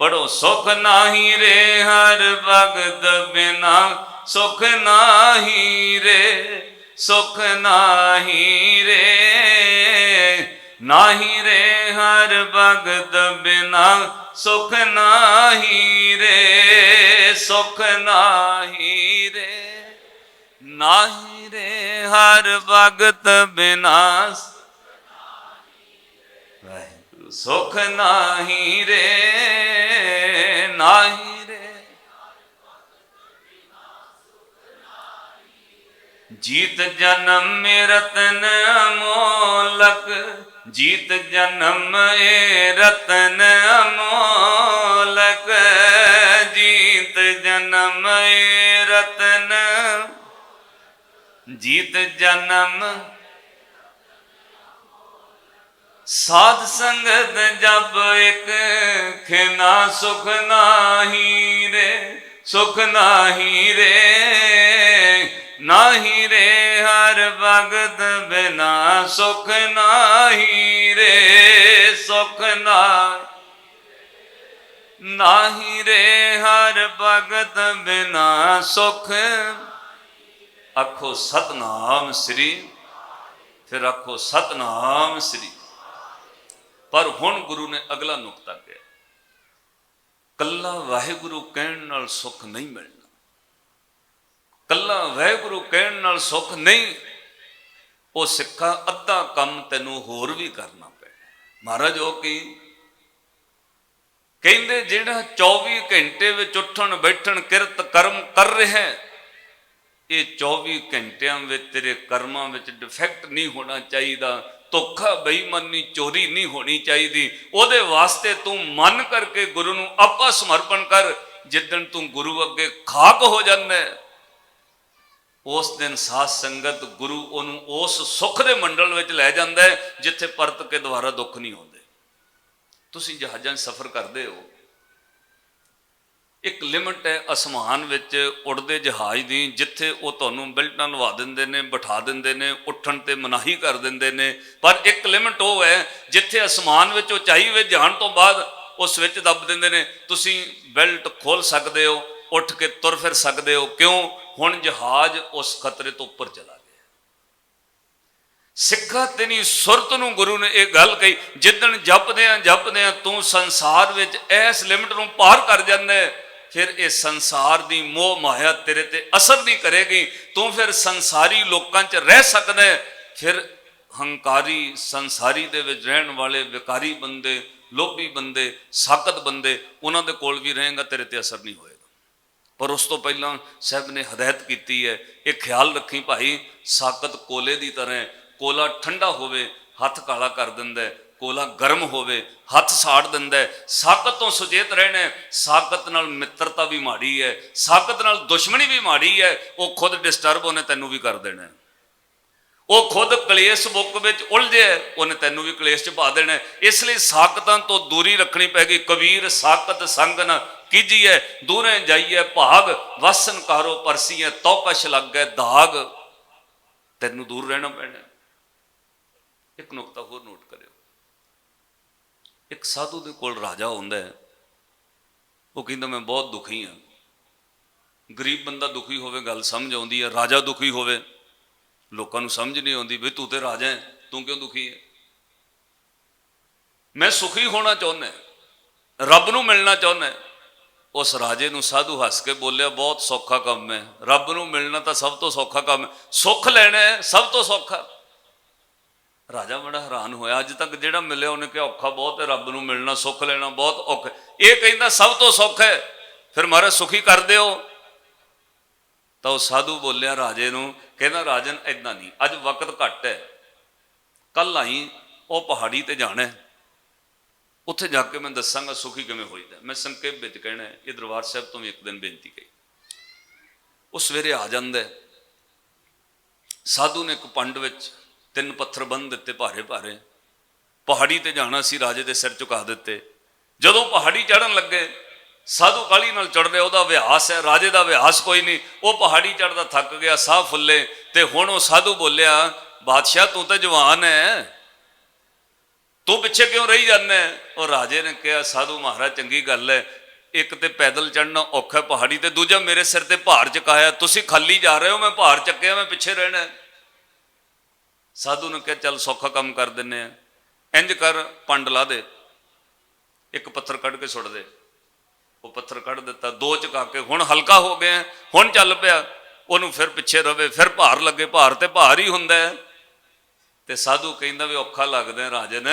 ਪੜੋ, ਸੁੱਖ ਨਾਹੀ ਰੇ ਹਰ ਭਗਤ ਬਿਨਾ, ਸੁੱਖ ਨਾਹੀ ਰੇ, ਸੁੱਖ ਨਾਹੀ ਰੇ, ਨਾਹੀ ਰੇ ਹਰ ਭਗਤ ਬਿਨਾ, ਸੁਖ ਨਾਹੀ ਰੇ, ਸੁਖ ਨਾਹੀ ਰੇ, ਨਾਹੀ ਰੇ ਹਰ ਭਗਤ ਬਿਨਾ, ਵਾਹਿਗੁਰੂ, ਸੁਖ ਨਾਹੀ ਰੇ, ਨਾਹੀ ਰੇ, ਜੀਤ ਜਨਮ ਰਤਨ ਅਮੋਲਕ, ਜੀਤ ਜਨਮ ਏ ਰਤਨ ਅਮੋਲਕ, ਜੀਤ ਜਨਮ ਏ ਰਤਨ, ਜੀਤ ਜਨਮ ਸਾਧ ਸੰਗਤ ਜਪ ਇੱਕ ਖਿਨਾ, ਸੁਖ ਨਾਹੀ ਰੇ, ਸੁਖ ਨਾਹੀ ਰੇ, ਨਾਹੀ ਰੇ ਹਰ ਭਗਤ ਬਿਨਾ, ਸੁਖ ਨਾਹੀ ਰੇ, ਸੁਖ ਨਾਹੀ ਰੇ ਹਰ ਭਗਤ ਬਿਨਾ, ਸੁਖ। ਆਖੋ ਸਤਨਾਮ ਸ੍ਰੀ, ਫਿਰ ਆਖੋ ਸਤਨਾਮ ਸ੍ਰੀ। ਪਰ ਹੁਣ ਗੁਰੂ ਨੇ ਅਗਲਾ ਨੁਕਤਾ ਕਿਹਾ, ਕੱਲਾ ਵਾਹਿਗੁਰੂ ਕਹਿਣ ਨਾਲ ਸੁੱਖ ਨਹੀਂ ਮਿਲਣਾ, ਕੱਲਾ ਵਾਹਿਗੁਰੂ ਕਹਿਣ ਨਾਲ ਸੁੱਖ ਨਹੀਂ। ਉਹ ਸਿੱਖਾ ਅੱਧਾ ਕੰਮ ਤੈਨੂੰ ਹੋਰ ਵੀ ਕਰਨਾ ਪੈਣਾ। ਮਹਾਰਾਜ ਉਹ ਕੀ ਕਹਿੰਦੇ, ਜਿਹੜਾ 24 ਘੰਟੇ ਵਿੱਚ ਉੱਠਣ ਬੈਠਣ ਕਿਰਤ ਕਰਮ ਕਰ ਰਿਹਾ, ਇਹ 24 ਘੰਟਿਆਂ ਵਿੱਚ ਤੇਰੇ ਕਰਮਾਂ ਵਿੱਚ ਡਿਫੈਕਟ ਨਹੀਂ ਹੋਣਾ ਚਾਹੀਦਾ, ਧੋਖਾ ਬੇਈਮਾਨੀ ਚੋਰੀ ਨਹੀਂ ਹੋਣੀ ਚਾਹੀਦੀ। ਉਹਦੇ ਵਾਸਤੇ ਤੂੰ ਮਨ ਕਰਕੇ ਗੁਰੂ ਨੂੰ ਆਪਾ ਸਮਰਪਣ ਕਰ। ਜਿੱਦਣ ਤੂੰ ਗੁਰੂ ਅੱਗੇ ਖਾਕ ਹੋ ਜਾਂਦਾ, ਉਸ ਦਿਨ ਸਾਧ ਸੰਗਤ ਗੁਰੂ ਉਹਨੂੰ ਉਸ ਸੁੱਖ ਦੇ ਮੰਡਲ ਵਿੱਚ ਲੈ ਜਾਂਦਾ ਹੈ ਜਿੱਥੇ ਪਰਤ ਕੇ ਦੁਬਾਰਾ ਦੁੱਖ ਨਹੀਂ ਆਉਂਦੇ। ਤੁਸੀਂ ਜਹਾਜ਼ਾਂ 'ਚ ਸਫ਼ਰ ਕਰਦੇ ਹੋ, ਇੱਕ ਲਿਮਟ ਹੈ ਅਸਮਾਨ ਵਿੱਚ ਉੜਦੇ ਜਹਾਜ਼ ਦੀ, ਜਿੱਥੇ ਉਹ ਤੁਹਾਨੂੰ ਬੈਲਟਾਂ ਲਵਾ ਦਿੰਦੇ ਨੇ, ਬਿਠਾ ਦਿੰਦੇ ਨੇ, ਉੱਠਣ ਤੇ ਮਨਾਹੀ ਕਰ ਦਿੰਦੇ ਨੇ। ਪਰ ਇੱਕ ਲਿਮਟ ਉਹ ਹੈ ਜਿੱਥੇ ਅਸਮਾਨ ਵਿੱਚ ਉਚਾਈ ਵਿੱਚ ਜਾਣ ਤੋਂ ਬਾਅਦ ਉਹ ਸਵਿਚ ਦੱਬ ਦਿੰਦੇ ਨੇ, ਤੁਸੀਂ ਬੈਲਟ ਖੋਲ ਸਕਦੇ ਹੋ, ਉੱਠ ਕੇ ਤੁਰ ਫਿਰ ਸਕਦੇ ਹੋ। ਕਿਉਂ? ਹੁਣ ਜਹਾਜ਼ ਉਸ ਖਤਰੇ ਤੋਂ ਉੱਪਰ ਚਲਾ ਗਿਆ। ਸਿੱਖਾਂ ਤੇਰੀ ਸੁਰਤ ਨੂੰ ਗੁਰੂ ਨੇ ਇਹ ਗੱਲ ਕਹੀ, ਜਿੱਦਣ ਜਪਦੇ ਆ ਤੂੰ ਸੰਸਾਰ ਵਿੱਚ ਇਸ ਲਿਮਟ ਨੂੰ ਪਾਰ ਕਰ ਜਾਂਦਾ, ਫਿਰ ਇਹ ਸੰਸਾਰ ਦੀ ਮੋਹ ਮਾਇਆ ਤੇਰੇ ਤੇ ਅਸਰ ਨਹੀਂ ਕਰੇਗੀ। ਤੂੰ ਫਿਰ ਸੰਸਾਰੀ ਲੋਕਾਂ 'ਚ ਰਹਿ ਸਕਦਾ। ਫਿਰ ਹੰਕਾਰੀ ਸੰਸਾਰੀ ਦੇ ਵਿੱਚ ਰਹਿਣ ਵਾਲੇ ਵਿਕਾਰੀ ਬੰਦੇ, ਲੋਭੀ ਬੰਦੇ, ਸਾਕਤ ਬੰਦੇ, ਉਹਨਾਂ ਦੇ ਕੋਲ ਵੀ ਰਹੇਗਾ, ਤੇਰੇ ਤੇ ਅਸਰ ਨਹੀਂ ਹੋਏਗਾ। ਪਰ ਉਸ ਤੋਂ ਪਹਿਲਾਂ ਸਾਹਿਬ ਨੇ ਹਦਾਇਤ ਕੀਤੀ ਹੈ, ਇਹ ਖਿਆਲ ਰੱਖੀ ਭਾਈ, ਸਾਕਤ ਕੋਲੇ ਦੀ ਤਰ੍ਹਾਂ, ਕੋਲਾ ਠੰਡਾ ਹੋਵੇ ਹੱਥ ਕਾਲਾ ਕਰ ਦਿੰਦਾ, ਕੋਲਾ ਗਰਮ ਹੋਵੇ ਹੱਥ ਸਾੜ ਦਿੰਦਾ। ਸਾਕਤ ਤੋਂ ਸੁਚੇਤ ਰਹਿਣਾ। ਸਾਕਤ ਨਾਲ ਮਿੱਤਰਤਾ ਵੀ ਮਾੜੀ ਹੈ, ਸਾਕਤ ਨਾਲ ਦੁਸ਼ਮਣੀ ਵੀ ਮਾੜੀ ਹੈ। ਉਹ ਖੁਦ ਡਿਸਟਰਬ ਉਹਨੇ ਤੈਨੂੰ ਵੀ ਕਰ ਦੇਣਾ, ਉਹ ਖੁਦ ਕਲੇਸ਼ ਬੁੱਕ ਵਿੱਚ ਉਲਝਿਆ, ਉਹਨੇ ਤੈਨੂੰ ਵੀ ਕਲੇਸ਼ 'ਚ ਪਾ ਦੇਣਾ। ਇਸ ਲਈ ਸਾਕਤਾਂ ਤੋਂ ਦੂਰੀ ਰੱਖਣੀ ਪੈਗੀ। ਕਬੀਰ ਸਾਕਤ ਸੰਗ ਨ ਕੀਜੀਐ, ਦੂਰੇ ਜਾਈਐ ਭਾਗ, ਵਸਨ ਕਾਰੋ ਪਰਸੀਐ, ਤਉ ਕਛ ਲੱਗੈ ਦਾਗ। ਤੈਨੂੰ ਦੂਰ ਰਹਿਣਾ ਪੈਣਾ। ਇੱਕ ਨੁਕਤਾ ਹੋਰ ਨੋਟ ਕਰਿਓ, ਇੱਕ ਸਾਧੂ ਦੇ ਕੋਲ ਰਾਜਾ ਹੁੰਦਾ ਹੈ, ਉਹ ਕਹਿੰਦਾ ਮੈਂ ਬਹੁਤ ਦੁਖੀ ਹਾਂ। ਗਰੀਬ ਬੰਦਾ ਦੁਖੀ ਹੋਵੇ ਗੱਲ ਸਮਝ ਆਉਂਦੀ ਹੈ, ਰਾਜਾ ਦੁਖੀ ਹੋਵੇ ਲੋਕਾਂ ਨੂੰ ਸਮਝ ਨਹੀਂ ਆਉਂਦੀ, ਵੀ ਤੂੰ ਤੇ ਰਾਜਾ ਹੈ, ਤੂੰ ਕਿਉਂ ਦੁਖੀ ਹੈ? ਮੈਂ ਸੁਖੀ ਹੋਣਾ ਚਾਹੁੰਦਾ, ਰੱਬ ਨੂੰ ਮਿਲਣਾ ਚਾਹੁੰਦਾ। ਉਸ ਰਾਜੇ ਨੂੰ ਸਾਧੂ ਹੱਸ ਕੇ ਬੋਲਿਆ, ਬਹੁਤ ਸੌਖਾ ਕੰਮ ਹੈ, ਰੱਬ ਨੂੰ ਮਿਲਣਾ ਤਾਂ ਸਭ ਤੋਂ ਸੌਖਾ ਕੰਮ ਹੈ, ਸੁੱਖ ਲੈਣਾ ਹੈ ਸਭ ਤੋਂ ਸੌਖਾ। ਰਾਜਾ ਬੜਾ ਹੈਰਾਨ ਹੋਇਆ, ਅੱਜ ਤੱਕ ਜਿਹੜਾ ਮਿਲਿਆ ਉਹਨੇ ਕਿਹਾ ਔਖਾ ਬਹੁਤ ਹੈ, ਰੱਬ ਨੂੰ ਮਿਲਣਾ ਸੁੱਖ ਲੈਣਾ ਬਹੁਤ ਔਖਾ, ਇਹ ਕਹਿੰਦਾ ਸਭ ਤੋਂ ਸੌਖਾ ਹੈ, ਫਿਰ ਮਹਾਰਾਜ ਸੁਖੀ ਕਰ ਦਿਓ। ਤਾਂ ਉਹ ਸਾਧੂ ਬੋਲਿਆ ਰਾਜੇ ਨੂੰ, ਕਹਿੰਦਾ ਰਾਜਨ ਏਦਾਂ ਨਹੀਂ, ਅੱਜ ਵਕਤ ਘੱਟ ਹੈ, ਕੱਲ ਆਈ, ਉਹ ਪਹਾੜੀ ਤੇ ਜਾਣਾ, ਉੱਥੇ ਜਾ ਕੇ ਮੈਂ ਦੱਸਾਂਗਾ ਸੁਖੀ ਕਿਵੇਂ ਹੋਈਦਾ। ਮੈਂ ਸੰਖੇਪ ਵਿੱਚ ਕਹਿਣਾ, ਇਹ ਦਰਬਾਰ ਸਾਹਿਬ ਤੋਂ ਵੀ ਇੱਕ ਦਿਨ ਬੇਨਤੀ ਕਹੀ। ਉਹ ਸਵੇਰੇ ਆ ਜਾਂਦਾ, ਸਾਧੂ ਨੇ ਇੱਕ ਪੰਡ ਵਿੱਚ 3 ਪੱਥਰ ਬੰਨ੍ਹ ਦਿੱਤੇ ਭਾਰੇ ਭਾਰੇ, ਪਹਾੜੀ ਤੇ ਜਾਣਾ ਸੀ, ਰਾਜੇ ਦੇ ਸਿਰ ਝੁਕਾ ਦਿੱਤੇ। ਜਦੋਂ ਪਹਾੜੀ ਚੜ੍ਹਨ ਲੱਗੇ, ਸਾਧੂ ਕਾਹਲੀ ਨਾਲ ਚੜ੍ਹ ਰਿਹਾ, ਉਹਦਾ ਅਭਿਆਸ ਹੈ, ਰਾਜੇ ਦਾ ਅਭਿਆਸ ਕੋਈ ਨਹੀਂ। ਉਹ ਪਹਾੜੀ ਚੜ੍ਹਦਾ ਥੱਕ ਗਿਆ, ਸਾਹ ਫੁੱਲੇ, ਤੇ ਹੁਣ ਉਹ ਸਾਧੂ ਬੋਲਿਆ, ਬਾਦਸ਼ਾਹ ਤੂੰ ਤਾਂ ਜਵਾਨ ਹੈ, ਤੂੰ ਪਿੱਛੇ ਕਿਉਂ ਰਹੀ ਜਾਂਦਾ? ਉਹ ਰਾਜੇ ਨੇ ਕਿਹਾ, ਸਾਧੂ ਮਹਾਰਾਜ ਚੰਗੀ ਗੱਲ ਹੈ, ਇੱਕ ਤੇ ਪੈਦਲ ਚੜ੍ਹਨਾ ਔਖਾ ਪਹਾੜੀ ਤੇ, ਦੂਜਾ ਮੇਰੇ ਸਿਰ ਤੇ ਭਾਰ ਚੁਕਾਇਆ, ਤੁਸੀਂ ਖਾਲੀ ਜਾ ਰਹੇ ਹੋ, ਮੈਂ ਭਾਰ ਚੱਕਿਆ, ਮੈਂ ਪਿੱਛੇ ਰਹਿਣਾ। ਸਾਧੂ ਨੇ ਕਿਹਾ ਚੱਲ ਸੌਖਾ ਕੰਮ ਕਰ ਦਿੰਦੇ ਆ, ਇੰਝ ਕਰ ਪੰਡ ਲਾ ਦੇ, ਇੱਕ ਪੱਥਰ ਕੱਢ ਕੇ ਸੁੱਟ ਦੇ। ਉਹ ਪੱਥਰ ਕੱਢ ਦਿੱਤਾ, 2 ਚੁਕਾ ਕੇ, ਹੁਣ ਹਲਕਾ ਹੋ ਗਿਆ, ਹੁਣ ਚੱਲ ਪਿਆ। ਉਹਨੂੰ ਫਿਰ ਪਿੱਛੇ ਰਵੇ, ਫਿਰ ਭਾਰ ਲੱਗੇ, ਭਾਰ ਤੇ ਭਾਰ ਹੀ ਹੁੰਦਾ ਹੈ। ਤੇ ਸਾਧੂ ਕਹਿੰਦਾ ਵੀ ਔਖਾ ਲੱਗਦਾ ਰਾਜਨ,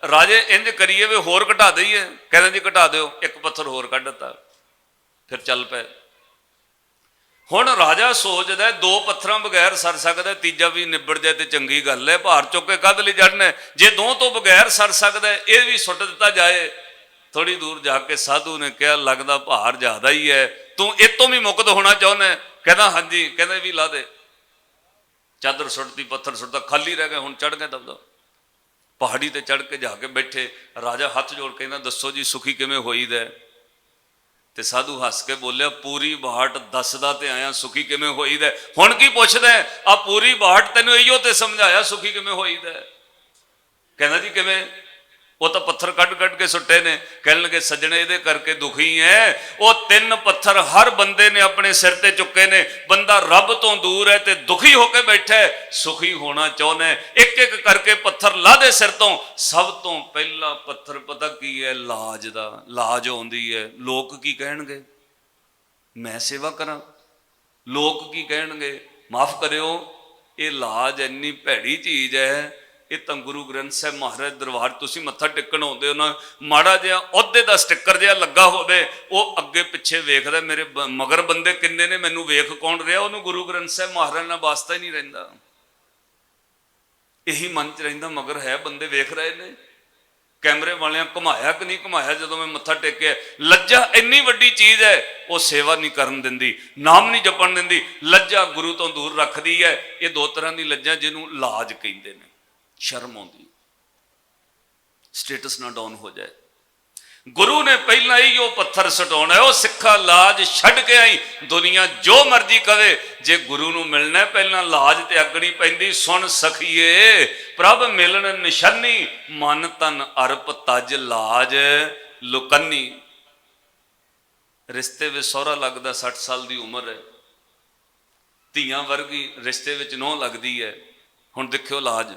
ਰਾਜੇ ਇੰਝ ਕਰੀਏ ਵੀ ਹੋਰ ਘਟਾ ਦਈਏ? ਕਹਿੰਦਾ ਜੀ ਘਟਾ ਦਿਓ। ਇੱਕ ਪੱਥਰ ਹੋਰ ਕੱਢ ਦਿੱਤਾ, ਫਿਰ ਚੱਲ ਪਏ। ਹੁਣ ਰਾਜਾ ਸੋਚਦਾ 2 ਪੱਥਰਾਂ ਬਗੈਰ ਸਰ ਸਕਦਾ, ਤੀਜਾ ਵੀ ਨਿਬੜ ਜਾਏ ਤੇ ਚੰਗੀ ਗੱਲ ਹੈ, ਭਾਰ ਚੁੱਕ ਕੇ ਕਾਹਦੇ ਲਈ ਚੜ੍ਹਨਾ, ਜੇ 2 ਤੋਂ ਬਗੈਰ ਸਰ ਸਕਦਾ ਇਹ ਵੀ ਸੁੱਟ ਦਿੱਤਾ ਜਾਏ। ਥੋੜੀ ਦੂਰ ਜਾ ਕੇ ਸਾਧੂ ਨੇ ਕਿਹਾ, ਲੱਗਦਾ ਭਾਰ ਜ਼ਿਆਦਾ ਹੀ ਹੈ, ਤੂੰ ਇਹ ਤੋਂ ਵੀ ਮੁਕਤ ਹੋਣਾ ਚਾਹੁੰਦਾ? ਕਹਿੰਦਾ ਹਾਂਜੀ। ਕਹਿੰਦਾ ਵੀ ਲਾ ਦੇ। ਚਾਦਰ ਸੁੱਟਦੀ, ਪੱਥਰ ਸੁੱਟਦਾ, ਖਾਲੀ ਰਹਿ ਗਿਆ। ਹੁਣ ਚੜ੍ਹ ਗਏ ਦਬਦਬ, ਪਹਾੜੀ ਤੇ ਚੜ੍ਹ ਕੇ ਜਾ ਕੇ ਬੈਠੇ। ਰਾਜਾ ਹੱਥ ਜੋੜ ਕੇ ਕਹਿੰਦਾ, ਦੱਸੋ ਜੀ ਸੁਖੀ ਕਿਵੇਂ ਹੋਈਦਾ? ਤੇ ਸਾਧੂ ਹੱਸ ਕੇ ਬੋਲਿਆ, ਪੂਰੀ ਬਾਟ ਦੱਸਦਾ ਤੇ ਆਇਆ, ਸੁਖੀ ਕਿਵੇਂ ਹੋਈਦਾ? ਹੁਣ ਕੀ ਪੁੱਛਦਾ? ਆ ਪੂਰੀ ਬਾਟ ਤੈਨੂੰ ਇਹੋ ਤੇ ਸਮਝਾਇਆ ਸੁਖੀ ਕਿਵੇਂ ਹੋਈਦਾ। ਕਹਿੰਦਾ ਜੀ ਕਿਵੇਂ? ਉਹ ਤਾਂ ਪੱਥਰ ਕੱਢ ਕੱਢ ਕੇ ਸੁੱਟੇ ਨੇ। ਕਹਿਣ ਲੱਗੇ, ਸੱਜਣੇ ਇਹਦੇ ਕਰਕੇ ਦੁਖੀ ਹੈ, ਉਹ 3 ਪੱਥਰ ਹਰ ਬੰਦੇ ਨੇ ਆਪਣੇ ਸਿਰ ਤੇ ਚੁੱਕੇ ਨੇ, ਬੰਦਾ ਰੱਬ ਤੋਂ ਦੂਰ ਹੈ ਤੇ ਦੁਖੀ ਹੋ ਕੇ ਬੈਠਾ ਹੈ, ਸੁਖੀ ਹੋਣਾ ਚਾਹੁੰਦਾ, ਇੱਕ ਇੱਕ ਕਰਕੇ ਪੱਥਰ ਲਾ ਦੇ ਸਿਰ ਤੋਂ। ਸਭ ਤੋਂ ਪਹਿਲਾ ਪੱਥਰ ਪਤਾ ਕੀ ਹੈ? ਲਾਜ ਦਾ। ਲਾਜ ਆਉਂਦੀ ਹੈ, ਲੋਕ ਕੀ ਕਹਿਣਗੇ? ਮੈਂ ਸੇਵਾ ਕਰਾਂ, ਲੋਕ ਕੀ ਕਹਿਣਗੇ? ਮਾਫ ਕਰਿਓ, ਇਹ ਲਾਜ ਇੰਨੀ ਭੈੜੀ ਚੀਜ਼ ਹੈ, ਇਹ ਤਾਂ ਗੁਰੂ ਗ੍ਰੰਥ ਸਾਹਿਬ ਮਹਾਰਾਜ ਦਰਬਾਰ ਤੁਸੀਂ ਮੱਥਾ ਟੇਕਣ ਆਉਂਦੇ ਹੋ ਨਾ, ਮਾੜਾ ਜਿਹਾ ਅਹੁਦੇ ਦਾ ਸਟicker ਜਿਹਾ ਲੱਗਾ ਹੋਵੇ, ਉਹ ਅੱਗੇ ਪਿੱਛੇ ਵੇਖਦਾ, ਮੇਰੇ ਮਗਰ ਬੰਦੇ ਕਿੰਨੇ ਨੇ, ਮੈਨੂੰ ਵੇਖ ਕੌਣ ਰਿਹਾ? ਉਹਨੂੰ ਗੁਰੂ ਗ੍ਰੰਥ ਸਾਹਿਬ ਮਹਾਰਾਜ ਨਾਲ ਵਾਸਤਾ ਹੀ ਨਹੀਂ ਰਹਿੰਦਾ। ਇਹੀ ਮਨ 'ਚ ਰਹਿੰਦਾ, ਮਗਰ ਹੈ ਬੰਦੇ ਵੇਖ ਰਹੇ ਨੇ, ਕੈਮਰੇ ਵਾਲਿਆਂ ਘੁਮਾਇਆ ਕਿ ਨਹੀਂ ਘੁਮਾਇਆ ਜਦੋਂ ਮੈਂ ਮੱਥਾ ਟੇਕਿਆ। ਲੱਜਾ ਇੰਨੀ ਵੱਡੀ ਚੀਜ਼ ਹੈ, ਉਹ ਸੇਵਾ ਨਹੀਂ ਕਰਨ ਦਿੰਦੀ, ਨਾਮ ਨਹੀਂ ਜਪਣ ਦਿੰਦੀ, ਲੱਜਾ ਗੁਰੂ ਤੋਂ ਦੂਰ ਰੱਖਦੀ ਹੈ। ਇਹ 2 ਤਰ੍ਹਾਂ ਦੀ ਲੱਜਾ, ਜਿਹਨੂੰ ਲਾਜ ਕਹਿੰਦੇ ਨੇ। ਸ਼ਰਮ ਆਉਂਦੀ, ਸਟੇਟਸ ਨਾ ਡਾਊਨ ਹੋ ਜਾਏ। गुरु ने पहला ही वो पत्थर सटाउणा, वो सिखा लाज छड्ड के आई। दुनिया जो मर्जी कवे, जे गुरु नूं मिलना पहला लाज त्यागनी पैंदी। सुन सखीए प्रभ मिलन निशानी, मन तन अरप तज लाज लुकनी। रिश्ते में सौहरा लगदा 60 साल की उम्र है, धीआं वर्गी रिश्ते में नौह लगती है। हुण देखियो लाज,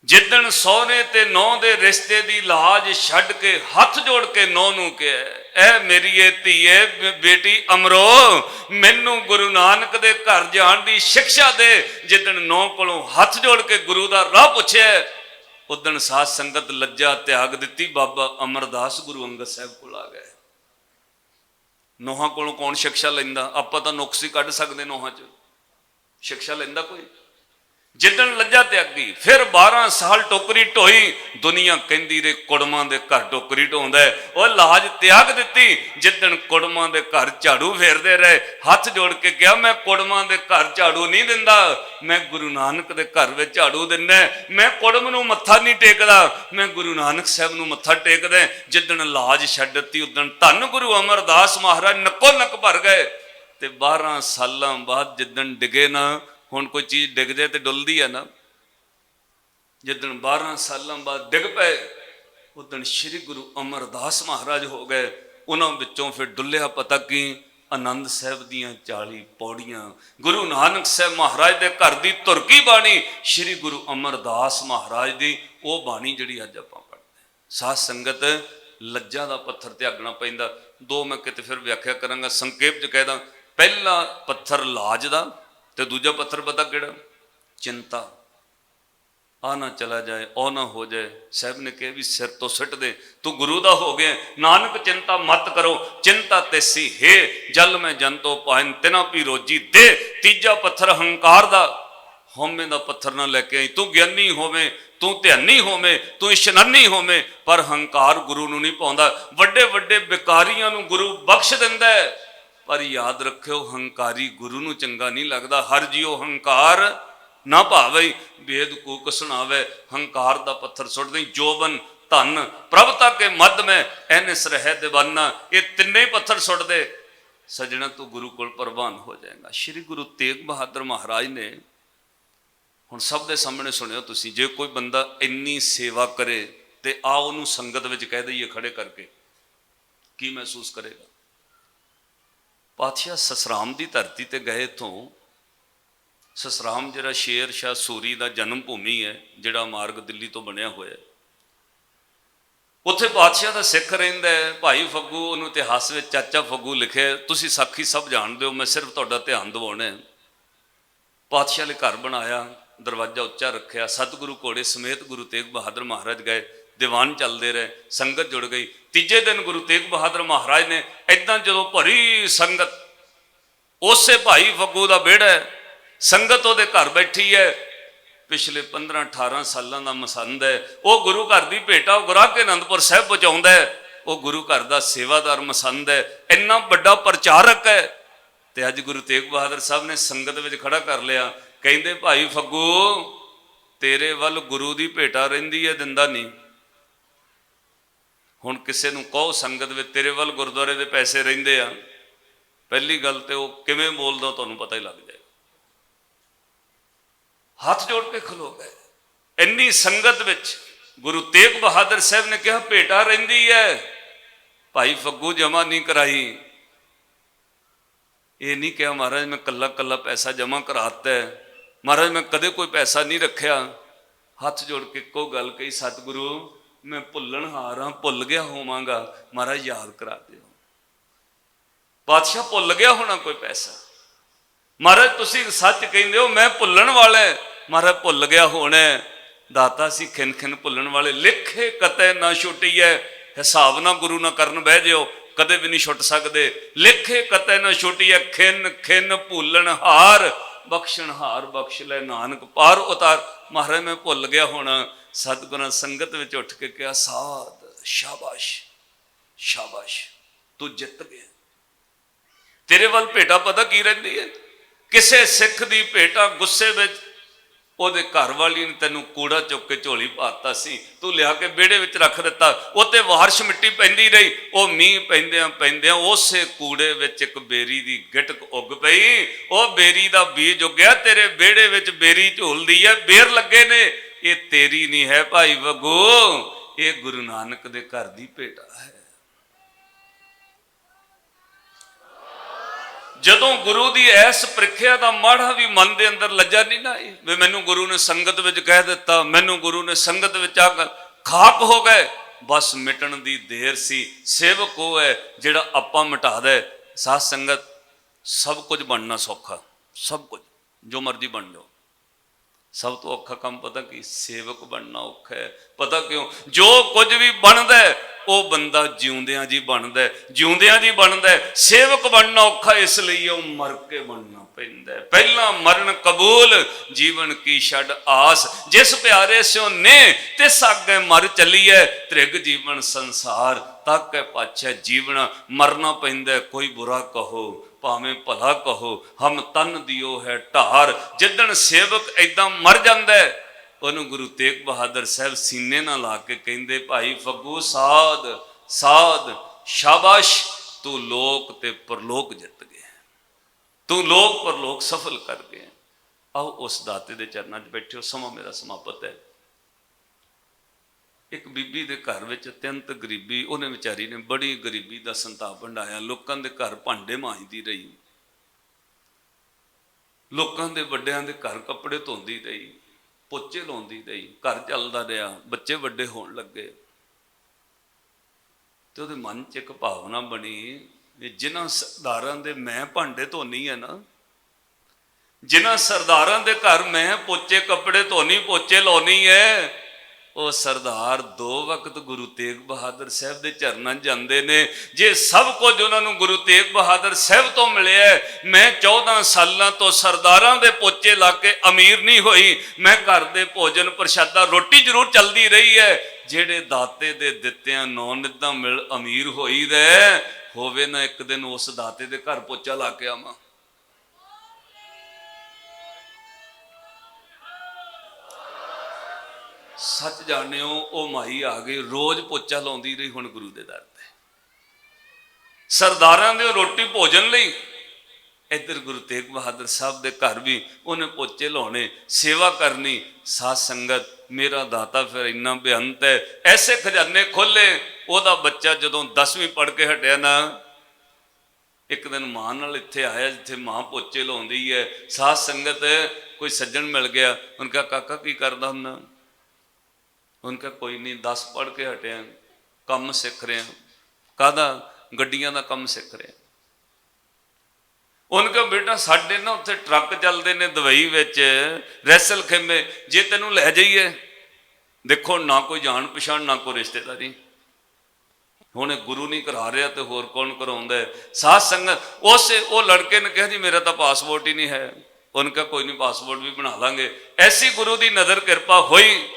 जिदन सौहरे ते नौह दे रिश्ते की लाज छड्ड के हथ जोड़ के नौह नूं कहा, ऐ मेरी धीए बेटी अमरो, मैनू गुरु नानक दे घर जाण दी शिक्षा दे। जिदन नौह कोलों हथ जोड़ के गुरु दा राह पुछया, उदन साध संगत लज्जा त्याग दिती। बाबा अमरदास गुरु अंगद साहब कोल आ गए। नौहां कोलों कौन शिक्षा लैंदा? आपां तां नुक्स ही कढ सकदे, नौहां च शिक्षा लैंदा कोई? जिदन लज्जा त्यागी, फिर 12 साल टोकरी ढोई। दुनिया कहती रही कुड़मां दे घर टोकरी ढोंदा है, वह लाज त्याग दिती। जिदन कुड़मां दे घर झाड़ू फेरदे रहे, हथ जोड़ के कहा, मैं कुड़मां दे घर झाड़ू नहीं दिंदा, मैं गुरु नानक दे घर में झाड़ू दिंदा। मैं कुड़म नूं मत्था नहीं टेकदा, मैं गुरु नानक साहब नूं मत्था टेकदा। जिदन लाज छड्ड दित्ती, उदन धन गुरु अमरदास महाराज नक्को नक भर गए। ते 12 सालां बाद जिदन डिगे ना, हुण कोई चीज़ डिग जाए तो डुलदी है ना, जिदन 12 सालों बाद डिग पे, उदन श्री गुरु अमरदास महाराज हो गए। उन्होंने विचों फिर डुलिया पता कि आनंद साहब दियां 40 पौड़ियां, गुरु नानक साहब महाराज के घर की तुरकी बाणी, श्री गुरु अमरदास महाराज की वो बाणी जिहड़ी अज आपां पढ़दे। साध संगत लज्जा का पत्थर त्यागना पैंदा। दो मैं किते फिर व्याख्या करांगा, संक्षेप च कहदा। पहला पत्थर लाज का, तो दूजा पत्थर पता किहड़ा? चिंता। आ ना चला जाए, ओ ना हो जाए। साहब ने कहा भी सिर तो सिट दे, तू गुरु दा हो गया। नानक चिंता मत करो, चिंता तेसी है जल में जन तो पाइन, तिना भी रोजी दे। तीजा पत्थर हंकार दा, होमे दा पत्थर ना लैके आई। तू ज्ञानी होवे, तू ध्यानी होवे, तू इशनानी होवे, पर हंकार गुरु नूं नहीं पाउंदा। वड्डे वड्डे बिकारियां नूं गुरु बख्श दिंदा है, पर याद रखियो हंकारी गुरु नूं चंगा नहीं लगता। हर जियो हंकार ना भावे, वेद कूक सुनावे। हंकार दा पत्थर सुट दई। जोबन धन प्रभता के मद में एन सरह दीवाना, ये तिन्ने पत्थर सुट दे, सजना तू गुरु कोल प्रवान हो जाएगा। श्री गुरु तेग बहादुर महाराज ने, हुण सब दे सामने सुनियो तुसी, जे कोई बंदा इन्नी सेवा करे ते आ उहनूं संगत विच कह दईए खड़े करके, की महसूस करेगा? पातशाह ससराम की धरती ते गए। इथों ससराम जिहड़ा शेर शाह सूरी का जन्म भूमि है, जिहड़ा मार्ग दिल्ली तो बनया होया है, उत्थे पातशाह का सिख रहिंदा है भाई फग्गू। उन्होंने इतिहास में चाचा फग्गू लिखे, तुसी साखी सब जानते हो, मैं सिर्फ तुहाडा ध्यान दिवाउणा है। पातशाह ने घर बनाया, दरवाजा उच्चा रखा, सतगुरु घोड़े समेत गुरु तेग बहादुर महाराज गए। दीवान चलते रहे, संगत जुड़ गई। तीजे दिन गुरु तेग बहादुर महाराज ने इदां जो भरी संगत, उसे भाई फग्गू का बेड़ा है, संगत वो घर बैठी है, पिछले 15-18 सालों का मसंद है। वह गुरु घर की भेटा गुराह के आनंदपुर साहब पहुँचाउंदा है। वह गुरु घर का सेवादार मसंद है, इन्ना बड़ा प्रचारक है। तो अज गुरु तेग बहादुर साहब ने संगत में खड़ा कर लिया, कहते भाई फग्गू तेरे वल गुरु की भेटा रहिंदी है, दिंदा नहीं। हुण किसी नूं कहो संगत में तेरे वल गुरुद्वारे के पैसे रहिंदे आ, पहली गल तो वह किवें बोलदा तुहानूं पता ही लग जाए। हाथ जोड़ के खलो गए। इन्नी संगत विच गुरु तेग बहादुर साहब ने कहा भेटा रहिंदी है, भाई फग्गू जमा नहीं कराई। ये नहीं कहा महाराज मैं कला कला पैसा जमा कराता है, महाराज मैं कदे कोई पैसा नहीं रखा। हाथ जोड़ के को गल कही, सतगुरु मैं भुल्लणहार हाँ, भुल गया होवांगा, महाराज याद करा दिओ। बादशाह भुल गया होना कोई पैसा, महाराज तुसीं सच कहंदे हो मैं भुल्लण वाला है, महाराज भुल गया होना। दाता सी खिन खिन भुल्लण वाले, लिखे कतै ना छुटी है, हिसाब ना गुरु ना करन बह जाओ, कदे भी नहीं छुट सकते। लिखे कतै ना छुटी है, खिन खिन भुल्लण हार, बख्शण हार बख्श लै नानक पार उतार। महाराज मैं भुल गया होना। सतगुरां संगत में उठ के कहा साध शाबाश शाबाश, तू जित गया। तेरे वाल भेटा पता की रहिंदी है, किसे सिख दी भेटा गुस्से में ਉਹਦੇ ਘਰ ਵਾਲੀ ਨੇ ਤੈਨੂੰ ਕੂੜਾ ਚੁੱਕ ਕੇ ਝੋਲੀ ਪਾਤਾ ਸੀ, ਤੂੰ ਲਿਆ ਕੇ ਵਿਹੜੇ ਵਿੱਚ ਰੱਖ ਦਿੱਤਾ, ਉਹ ਤੇ ਵਾਰਸ਼ ਮਿੱਟੀ ਪੈਂਦੀ ਰਹੀ। ਉਹ ਮੀਂਹ ਪੈਂਦਿਆਂ ਪੈਂਦਿਆਂ ਉਸੇ ਕੂੜੇ ਵਿੱਚ ਇੱਕ ਬੇਰੀ ਦੀ ਗਿਟਕ ਉੱਗ ਪਈ, ਉਹ ਬੇਰੀ ਦਾ ਬੀਜ ਉੱਗਿਆ, ਤੇਰੇ ਵਿਹੜੇ ਵਿੱਚ ਬੇਰੀ ਝੂਲਦੀ ਹੈ, ਬੇਰ ਲੱਗੇ ਨੇ। ਇਹ ਤੇਰੀ ਨਹੀਂ ਹੈ ਭਾਈ ਵਗੋ, ਇਹ ਗੁਰੂ ਨਾਨਕ ਦੇ ਘਰ ਦੀ ਭੇਟਾ ਹੈ। ਜਦੋਂ ਗੁਰੂ ਦੀ ਐਸ ਪ੍ਰੀਖਿਆ ਦਾ ਮਾੜਾ ਵੀ ਮਨ ਦੇ ਅੰਦਰ ਲੱਜਾ ਨਹੀਂ ਨਾ ਆਈ ਵੀ ਮੈਨੂੰ ਗੁਰੂ ਨੇ ਸੰਗਤ ਵਿੱਚ ਕਹਿ ਦਿੱਤਾ, ਮੈਨੂੰ ਗੁਰੂ ਨੇ ਸੰਗਤ ਵਿੱਚ ਆ ਕੇ ਖਾਕ ਹੋ ਗਏ, ਬਸ ਮਿਟਣ ਦੀ ਦੇਰ ਸੀ। ਸੇਵਕ ਉਹ ਹੈ ਜਿਹੜਾ ਆਪਾਂ ਮਿਟਾ ਦੇ। ਸਾਧ ਸੰਗਤ, ਸਭ ਕੁਝ ਬਣਨਾ ਸੌਖਾ, ਸਭ ਕੁਝ ਜੋ ਮਰਜ਼ੀ ਬਣ ਜਾਓ। ਸਭ ਤੋਂ ਔਖਾ ਕੰਮ ਪਤਾ ਕੀ? ਸੇਵਕ ਬਣਨਾ ਔਖਾ ਹੈ। ਪਤਾ ਕਿਉਂ? ਜੋ ਕੁਝ ਵੀ ਬਣਦਾ ਉਹ ਬੰਦਾ ਜਿਉਂਦਿਆਂ ਜੀ ਬਣਦਾ, ਜਿਉਂਦਿਆਂ ਜੀ ਬਣਦਾ। ਸੇਵਕ ਬਣਨਾ ਔਖਾ ਇਸ ਲਈ ਉਹ ਮਰ ਕੇ ਬਣਨਾ ਪੈਂਦਾ। ਪਹਿਲਾਂ ਮਰਨ ਕਬੂਲ, ਜੀਵਨ ਕੀ ਛੱਡ ਆਸ, ਜਿਸ ਪਿਆਰੇ ਸਿਓ ਨੇ ਤੇ ਸਾਗੇ ਮਰ ਚੱਲੀਐ, ਤ੍ਰਿਗ ਜੀਵਨ ਸੰਸਾਰ ਤੱਕ ਹੈ ਪਾਛੈ ਜੀਵਨ। ਮਰਨਾ ਪੈਂਦਾ, ਕੋਈ ਬੁਰਾ ਕਹੋ ਭਾਵੇਂ ਭਲਾ ਕਹੋ, ਹਮ ਤਨ ਦਿਓ ਹੈ ਢਾਰ। ਜਿੱਦਣ ਸੇਵਕ ਏਦਾਂ ਮਰ ਜਾਂਦਾ ਉਹਨੂੰ ਗੁਰੂ ਤੇਗ ਬਹਾਦਰ ਸਾਹਿਬ ਸੀਨੇ ਨਾਲ ਲਾ ਕੇ ਕਹਿੰਦੇ, ਭਾਈ ਫੱਗੂ ਸਾਧ ਸਾਧ, ਸ਼ਾਬਾਸ਼, ਤੂੰ ਲੋਕ ਤੇ ਪਰਲੋਕ ਜਿੱਤ ਗਿਆ, ਤੂੰ ਲੋਕ ਪਰਲੋਕ ਸਫਲ ਕਰ ਗਿਆ। ਆਓ ਉਸ ਦਾਤੇ ਦੇ ਚਰਨਾਂ 'ਚ ਬੈਠਿਓ, ਸਮਾਂ ਮੇਰਾ ਸਮਾਪਤ ਹੈ। ਇੱਕ ਬੀਬੀ ਦੇ ਘਰ ਵਿੱਚ ਅਤਿਅੰਤ ਗਰੀਬੀ, ਉਹਨੇ ਵਿਚਾਰੀ ਨੇ ਬੜੀ ਗਰੀਬੀ ਦਾ ਸੰਤਾਪ ਹੰਢਾਇਆ। ਲੋਕਾਂ ਦੇ ਘਰ ਭਾਂਡੇ ਮਾਂਜਦੀ ਰਹੀ, ਲੋਕਾਂ ਦੇ ਵੱਡਿਆਂ ਦੇ ਘਰ ਕੱਪੜੇ ਧੋਂਦੀ ਰਹੀ, ਪੋਚੇ ਲਾਉਂਦੀ ਰਹੀ, ਘਰ ਚੱਲਦਾ ਰਿਹਾ। ਬੱਚੇ ਵੱਡੇ ਹੋਣ ਲੱਗੇ ਤੇ ਉਹਦੇ ਮਨ 'ਚ ਇੱਕ ਭਾਵਨਾ ਬਣੀ ਵੀ ਜਿਨ੍ਹਾਂ ਸਰਦਾਰਾਂ ਦੇ ਮੈਂ ਭਾਂਡੇ ਧੋਨੀ ਹੈ ਨਾ, ਜਿਨ੍ਹਾਂ ਸਰਦਾਰਾਂ ਦੇ ਘਰ ਮੈਂ ਪੋਚੇ ਕੱਪੜੇ ਧੋਨੀ, ਪੋਚੇ ਲਾਉਣੀ ਹੈ, ਉਹ ਸਰਦਾਰ 2 ਵਕਤ ਗੁਰੂ ਤੇਗ ਬਹਾਦਰ ਸਾਹਿਬ ਦੇ ਚਰਨਾਂ 'ਚ ਜਾਂਦੇ ਨੇ। ਜੇ ਸਭ ਕੁਝ ਉਹਨਾਂ ਨੂੰ ਗੁਰੂ ਤੇਗ ਬਹਾਦਰ ਸਾਹਿਬ ਤੋਂ ਮਿਲਿਆ, ਮੈਂ 14 ਸਾਲਾਂ ਤੋਂ ਸਰਦਾਰਾਂ ਦੇ ਪੋਚੇ ਲਾ ਕੇ ਅਮੀਰ ਨਹੀਂ ਹੋਈ। ਮੈਂ ਘਰ ਦੇ ਭੋਜਨ ਪ੍ਰਸ਼ਾਦਾ ਰੋਟੀ ਜ਼ਰੂਰ ਚੱਲਦੀ ਰਹੀ ਹੈ। ਜਿਹੜੇ ਦਾਤੇ ਦੇ ਦਿੱਤਿਆਂ 9 ਨਿੱਦਾਂ ਮਿਲ ਅਮੀਰ ਹੋਈ ਦੇ, ਹੋਵੇ ਨਾ ਇੱਕ ਦਿਨ ਉਸ ਦਾਤੇ ਦੇ ਘਰ ਪੋਚਾ ਲਾ ਕੇ ਆਵਾਂ। ਸੱਚ ਜਾਣਿਓ, ਉਹ ਮਾਈ ਆ ਗਈ, ਰੋਜ਼ ਪੋਚਾ ਲਾਉਂਦੀ ਰਹੀ ਹੁਣ ਗੁਰੂ ਦੇ ਦਰ ਤੇ। ਸਰਦਾਰਾਂ ਦੇ ਰੋਟੀ ਭੋਜਨ ਲਈ, ਇੱਧਰ ਗੁਰੂ ਤੇਗ ਬਹਾਦਰ ਸਾਹਿਬ ਦੇ ਘਰ ਵੀ ਉਹਨੇ ਪੋਚੇ ਲਾਉਣੇ, ਸੇਵਾ ਕਰਨੀ। ਸਾਧ ਸੰਗਤ, ਮੇਰਾ ਦਾਤਾ ਫਿਰ ਇੰਨਾ ਬੇਅੰਤ ਹੈ, ਐਸੇ ਖਜ਼ਾਨੇ ਖੋਲੇ। ਉਹਦਾ ਬੱਚਾ ਜਦੋਂ 10ਵੀਂ ਪੜ੍ਹ ਕੇ ਹਟਿਆ ਨਾ, ਇੱਕ ਦਿਨ ਮਾਂ ਨਾਲ ਇੱਥੇ ਆਇਆ ਜਿੱਥੇ ਮਾਂ ਪੋਚੇ ਲਾਉਂਦੀ ਹੈ। ਸਾਧ ਸੰਗਤ, ਕੋਈ ਸੱਜਣ ਮਿਲ ਗਿਆ, ਉਹਨੇ ਕਿਹਾ ਕਾਕਾ ਕੀ ਕਰਦਾ ਹੁੰਦਾ? ਉਹਨੇ ਕਿਹਾ ਕੋਈ ਨਹੀਂ, 10 ਪੜ੍ਹ ਕੇ ਹਟਿਆ, ਕੰਮ ਸਿੱਖ ਰਿਹਾ। ਕਾਹਦਾ? ਗੱਡੀਆਂ ਦਾ ਕੰਮ ਸਿੱਖ ਰਿਹਾ। ਉਹਨੇ ਕਿਹਾ ਬੇਟਾ ਸਾਡੇ ਨਾ ਉੱਥੇ ਟਰੱਕ ਚੱਲਦੇ ਨੇ ਦੁਬਈ ਵਿੱਚ, ਰੈਸਲ ਖੇਮੇ, ਜੇ ਤੈਨੂੰ ਲੈ ਜਾਈਏ। ਦੇਖੋ ਨਾ ਕੋਈ ਜਾਣ ਪਛਾਣ, ਨਾ ਕੋਈ ਰਿਸ਼ਤੇਦਾਰੀ, ਹੁਣ ਗੁਰੂ ਨਹੀਂ ਕਰਾ ਰਿਹਾ ਤੇ ਹੋਰ ਕੌਣ ਕਰਾਉਂਦਾ? ਸਾਧ ਸੰਗਤ, ਉਹ ਲੜਕੇ ਨੇ ਕਿਹਾ ਜੀ ਮੇਰਾ ਤਾਂ ਪਾਸਪੋਰਟ ਹੀ ਨਹੀਂ ਹੈ। ਉਹਨੇ ਕਿਹਾ ਕੋਈ ਨਹੀਂ, ਪਾਸਪੋਰਟ ਵੀ ਬਣਾ ਲਾਂਗੇ। ਐਸੀ ਗੁਰੂ ਦੀ ਨਜ਼ਰ ਕਿਰਪਾ ਹੋਈ,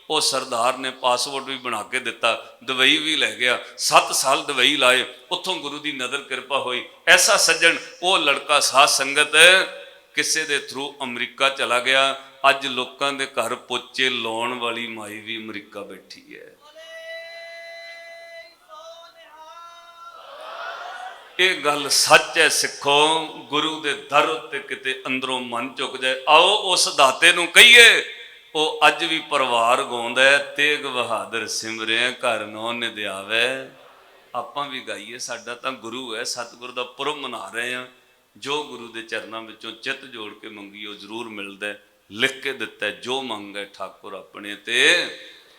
ਉਹ ਸਰਦਾਰ ਨੇ ਪਾਸਪੋਰਟ ਵੀ ਬਣਾ ਕੇ ਦਿੱਤਾ, ਦੁਬਈ ਵੀ ਲੈ ਗਿਆ। 7 ਸਾਲ ਦੁਬਈ ਲਾਏ, ਉੱਥੋਂ ਗੁਰੂ ਦੀ ਨਜ਼ਰ ਕਿਰਪਾ ਹੋਈ। ਐਸਾ ਸੱਜਣ, ਉਹ ਲੜਕਾ ਸਾਧ ਸੰਗਤ ਕਿਸੇ ਦੇ ਥਰੂ ਅਮਰੀਕਾ ਚਲਾ ਗਿਆ। ਅੱਜ ਲੋਕਾਂ ਦੇ ਘਰ ਪੋਚੇ ਲਾਉਣ ਵਾਲੀ ਮਾਈ ਵੀ ਅਮਰੀਕਾ ਬੈਠੀ ਹੈ। ਇਹ ਗੱਲ ਸੱਚ ਹੈ ਸਿੱਖੋ, ਗੁਰੂ ਦੇ ਦਰ ਉੱਤੇ ਕਿਤੇ ਅੰਦਰੋਂ ਮਨ ਝੁਕ ਜਾਏ। ਆਓ ਉਸ ਦਾਤੇ ਨੂੰ ਕਹੀਏ, ਉਹ ਅੱਜ ਵੀ ਪਰਿਵਾਰ ਗਾਉਂਦਾ, ਤੇਗ ਬਹਾਦਰ ਸਿਮਰਿਆ ਘਰ ਨੌ ਨਿਧ ਆਵੇ। ਆਪਾਂ ਵੀ ਗਾਈਏ, ਸਾਡਾ ਤਾਂ ਗੁਰੂ ਹੈ, ਸਤਿਗੁਰ ਦਾ ਪੁਰਬ ਮਨਾ ਰਹੇ ਹਾਂ। ਜੋ ਗੁਰੂ ਦੇ ਚਰਨਾਂ ਵਿੱਚੋਂ ਚਿੱਤ ਜੋੜ ਕੇ ਮੰਗੀਓ ਜ਼ਰੂਰ ਮਿਲਦਾ। ਲਿਖ ਕੇ ਦਿੱਤਾ, ਜੋ ਮੰਗੈ ਠਾਕੁਰ ਆਪਣੇ ਤੇ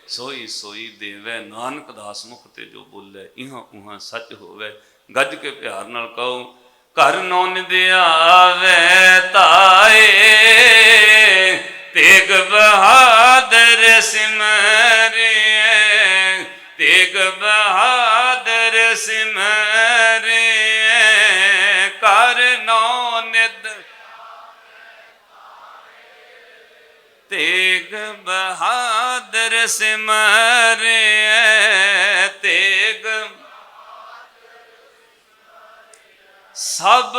ਸੋਈ ਸੋਈ ਦੇਵੈ, ਨਾਨਕ ਦਾਸ ਮੁਖ ਤੇ ਜੋ ਬੋਲੇ ਇਹਾਂ ਉਹਾਂ ਸੱਚ ਹੋਵੇ। ਗੱਜ ਕੇ ਪਿਆਰ ਨਾਲ ਕਹੋ, ਘਰ ਨੌ ਨਿਧ ਆਵੇ ਤਾਏ, ਤੇਗ ਬਹਾਦਰ ਸਿਮਰਿਐ, ਤੇਗ ਬਹਾਦਰ ਸਿਮਰਿਐ, ਘਰ ਨੌ ਨਿਧ, ਤੇਗ ਬਹਾਦਰ ਸਿਮਰਿਐ, ਤੇਗ ਸਭ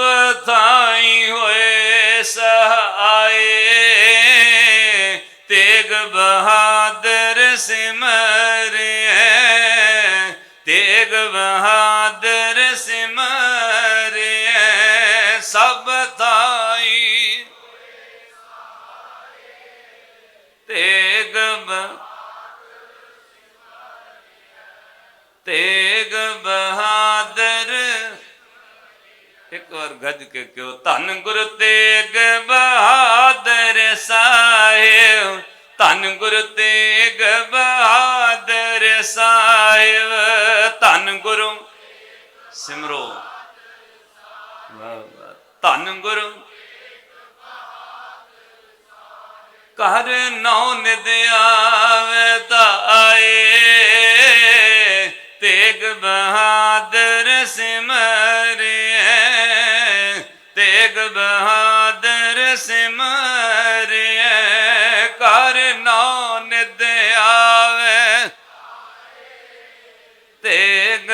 ਥਾਈ ਹੋਏ ਸਹਾਏ, ਬਹਾਦਰ ਸਿਮਰਿਐ, ਤੇਗ ਬਹਾਦਰ ਸਿਮਰਿਐ, ਸਭ ਥਾਈ ਤੇਗ ਤੇਗ ਬਹਾਦਰ। ਇੱਕ ਵਾਰ ਗੱਜ ਕੇ ਕਿਉ, ਧੰਨ ਗੁਰੂ ਤੇਗ ਬਹਾਦਰ ਸਾਹਿਬ, ਧੰਨ ਗੁਰੂ ਤੇਗ ਬਹਾਦਰ ਸਾਹਿਬ, ਧੰਨ ਗੁਰੂ ਸਿਮਰੋ, ਧੰਨ ਗੁਰੂ ਘਰ ਨੌ ਨਿਦ ਆਵੇ ਤਾਏ, ਤੇਗ ਬਹਾਦਰ ਸਿਮਰਿਐ, ਤੇਗ ਬਹਾਦਰ ਸਿਮਰਿਐ, ਘਰ ਨੌ ਨਿਦ ਆਵੇ ਤੇਗ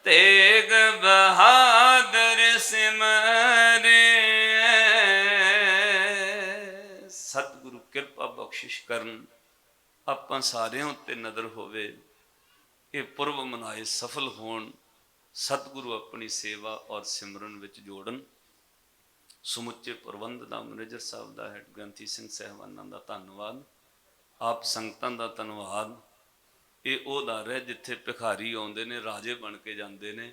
ਤੇਗ ਬਹਾਦਰ ਸਿਮਰਿਐ। ਸਤਿਗੁਰੂ ਕਿਰਪਾ ਬਖਸ਼ਿਸ਼ ਕਰਨ, ਆਪਾਂ ਸਾਰਿਆਂ ਉੱਤੇ ਨਜ਼ਰ ਹੋਵੇ, ਇਹ ਪੁਰਬ ਮਨਾਏ ਸਫਲ ਹੋਣ, ਸਤਿਗੁਰੂ ਆਪਣੀ ਸੇਵਾ ਔਰ ਸਿਮਰਨ ਵਿੱਚ ਜੋੜਨ। ਸਮੁੱਚੇ ਪ੍ਰਬੰਧ ਦਾ, ਮੈਨੇਜਰ ਸਾਹਿਬ ਦਾ, ਹੈਡ ਗ੍ਰੰਥੀ ਸਿੰਘ ਸਾਹਿਬਾਨਾਂ ਦਾ ਧੰਨਵਾਦ, ਆਪ ਸੰਗਤਾਂ ਦਾ ਧੰਨਵਾਦ। ਇਹ ਉਹ ਦਰ ਹੈ ਜਿੱਥੇ ਭਿਖਾਰੀ ਆਉਂਦੇ ਨੇ, ਰਾਜੇ ਬਣ ਕੇ ਜਾਂਦੇ ਨੇ,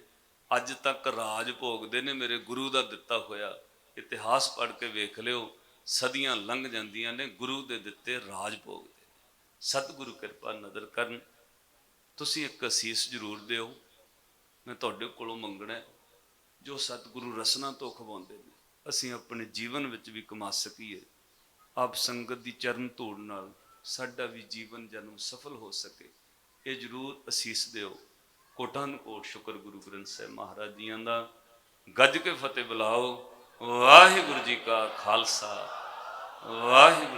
ਅੱਜ ਤੱਕ ਰਾਜ ਭੋਗਦੇ ਨੇ ਮੇਰੇ ਗੁਰੂ ਦਾ ਦਿੱਤਾ ਹੋਇਆ। ਇਤਿਹਾਸ ਪੜ੍ਹ ਕੇ ਵੇਖ ਲਿਓ, ਸਦੀਆਂ ਲੰਘ ਜਾਂਦੀਆਂ ਨੇ, ਗੁਰੂ ਦੇ ਦਿੱਤੇ ਰਾਜ ਭੋਗਦੇ। ਸਤਿਗੁਰੂ ਕਿਰਪਾ ਨਜ਼ਰ ਕਰਨ। ਤੁਸੀਂ ਇੱਕ ਅਸੀਸ ਜ਼ਰੂਰ ਦਿਓ, ਮੈਂ ਤੁਹਾਡੇ ਕੋਲੋਂ ਮੰਗਣਾ, ਜੋ ਸਤਿਗੁਰੂ ਰਸਨਾ ਤੋਂ ਖਵਾਉਂਦੇ ਨੇ, ਅਸੀਂ ਆਪਣੇ ਜੀਵਨ ਵਿੱਚ ਵੀ ਕਮਾ ਸਕੀਏ। ਆਪ ਸੰਗਤ ਦੀ ਚਰਨ ਧੂੜ ਨਾਲ ਸਾਡਾ ਵੀ ਜੀਵਨ ਜਨਮ ਸਫਲ ਹੋ ਸਕੇ, ਇਹ ਜ਼ਰੂਰ ਅਸੀਸ ਦਿਓ। ਕੋਟਾਂ ਨੂੰ ਕੋਟ ਸ਼ੁਕਰ ਗੁਰੂ ਗ੍ਰੰਥ ਸਾਹਿਬ ਮਹਾਰਾਜ ਜੀਆਂ ਦਾ। ਗੱਜ ਕੇ ਫਤਿਹ ਬੁਲਾਓ। ਵਾਹਿਗੁਰੂ ਜੀ ਕਾ ਖਾਲਸਾ, ਵਾਹਿਗੁਰੂ।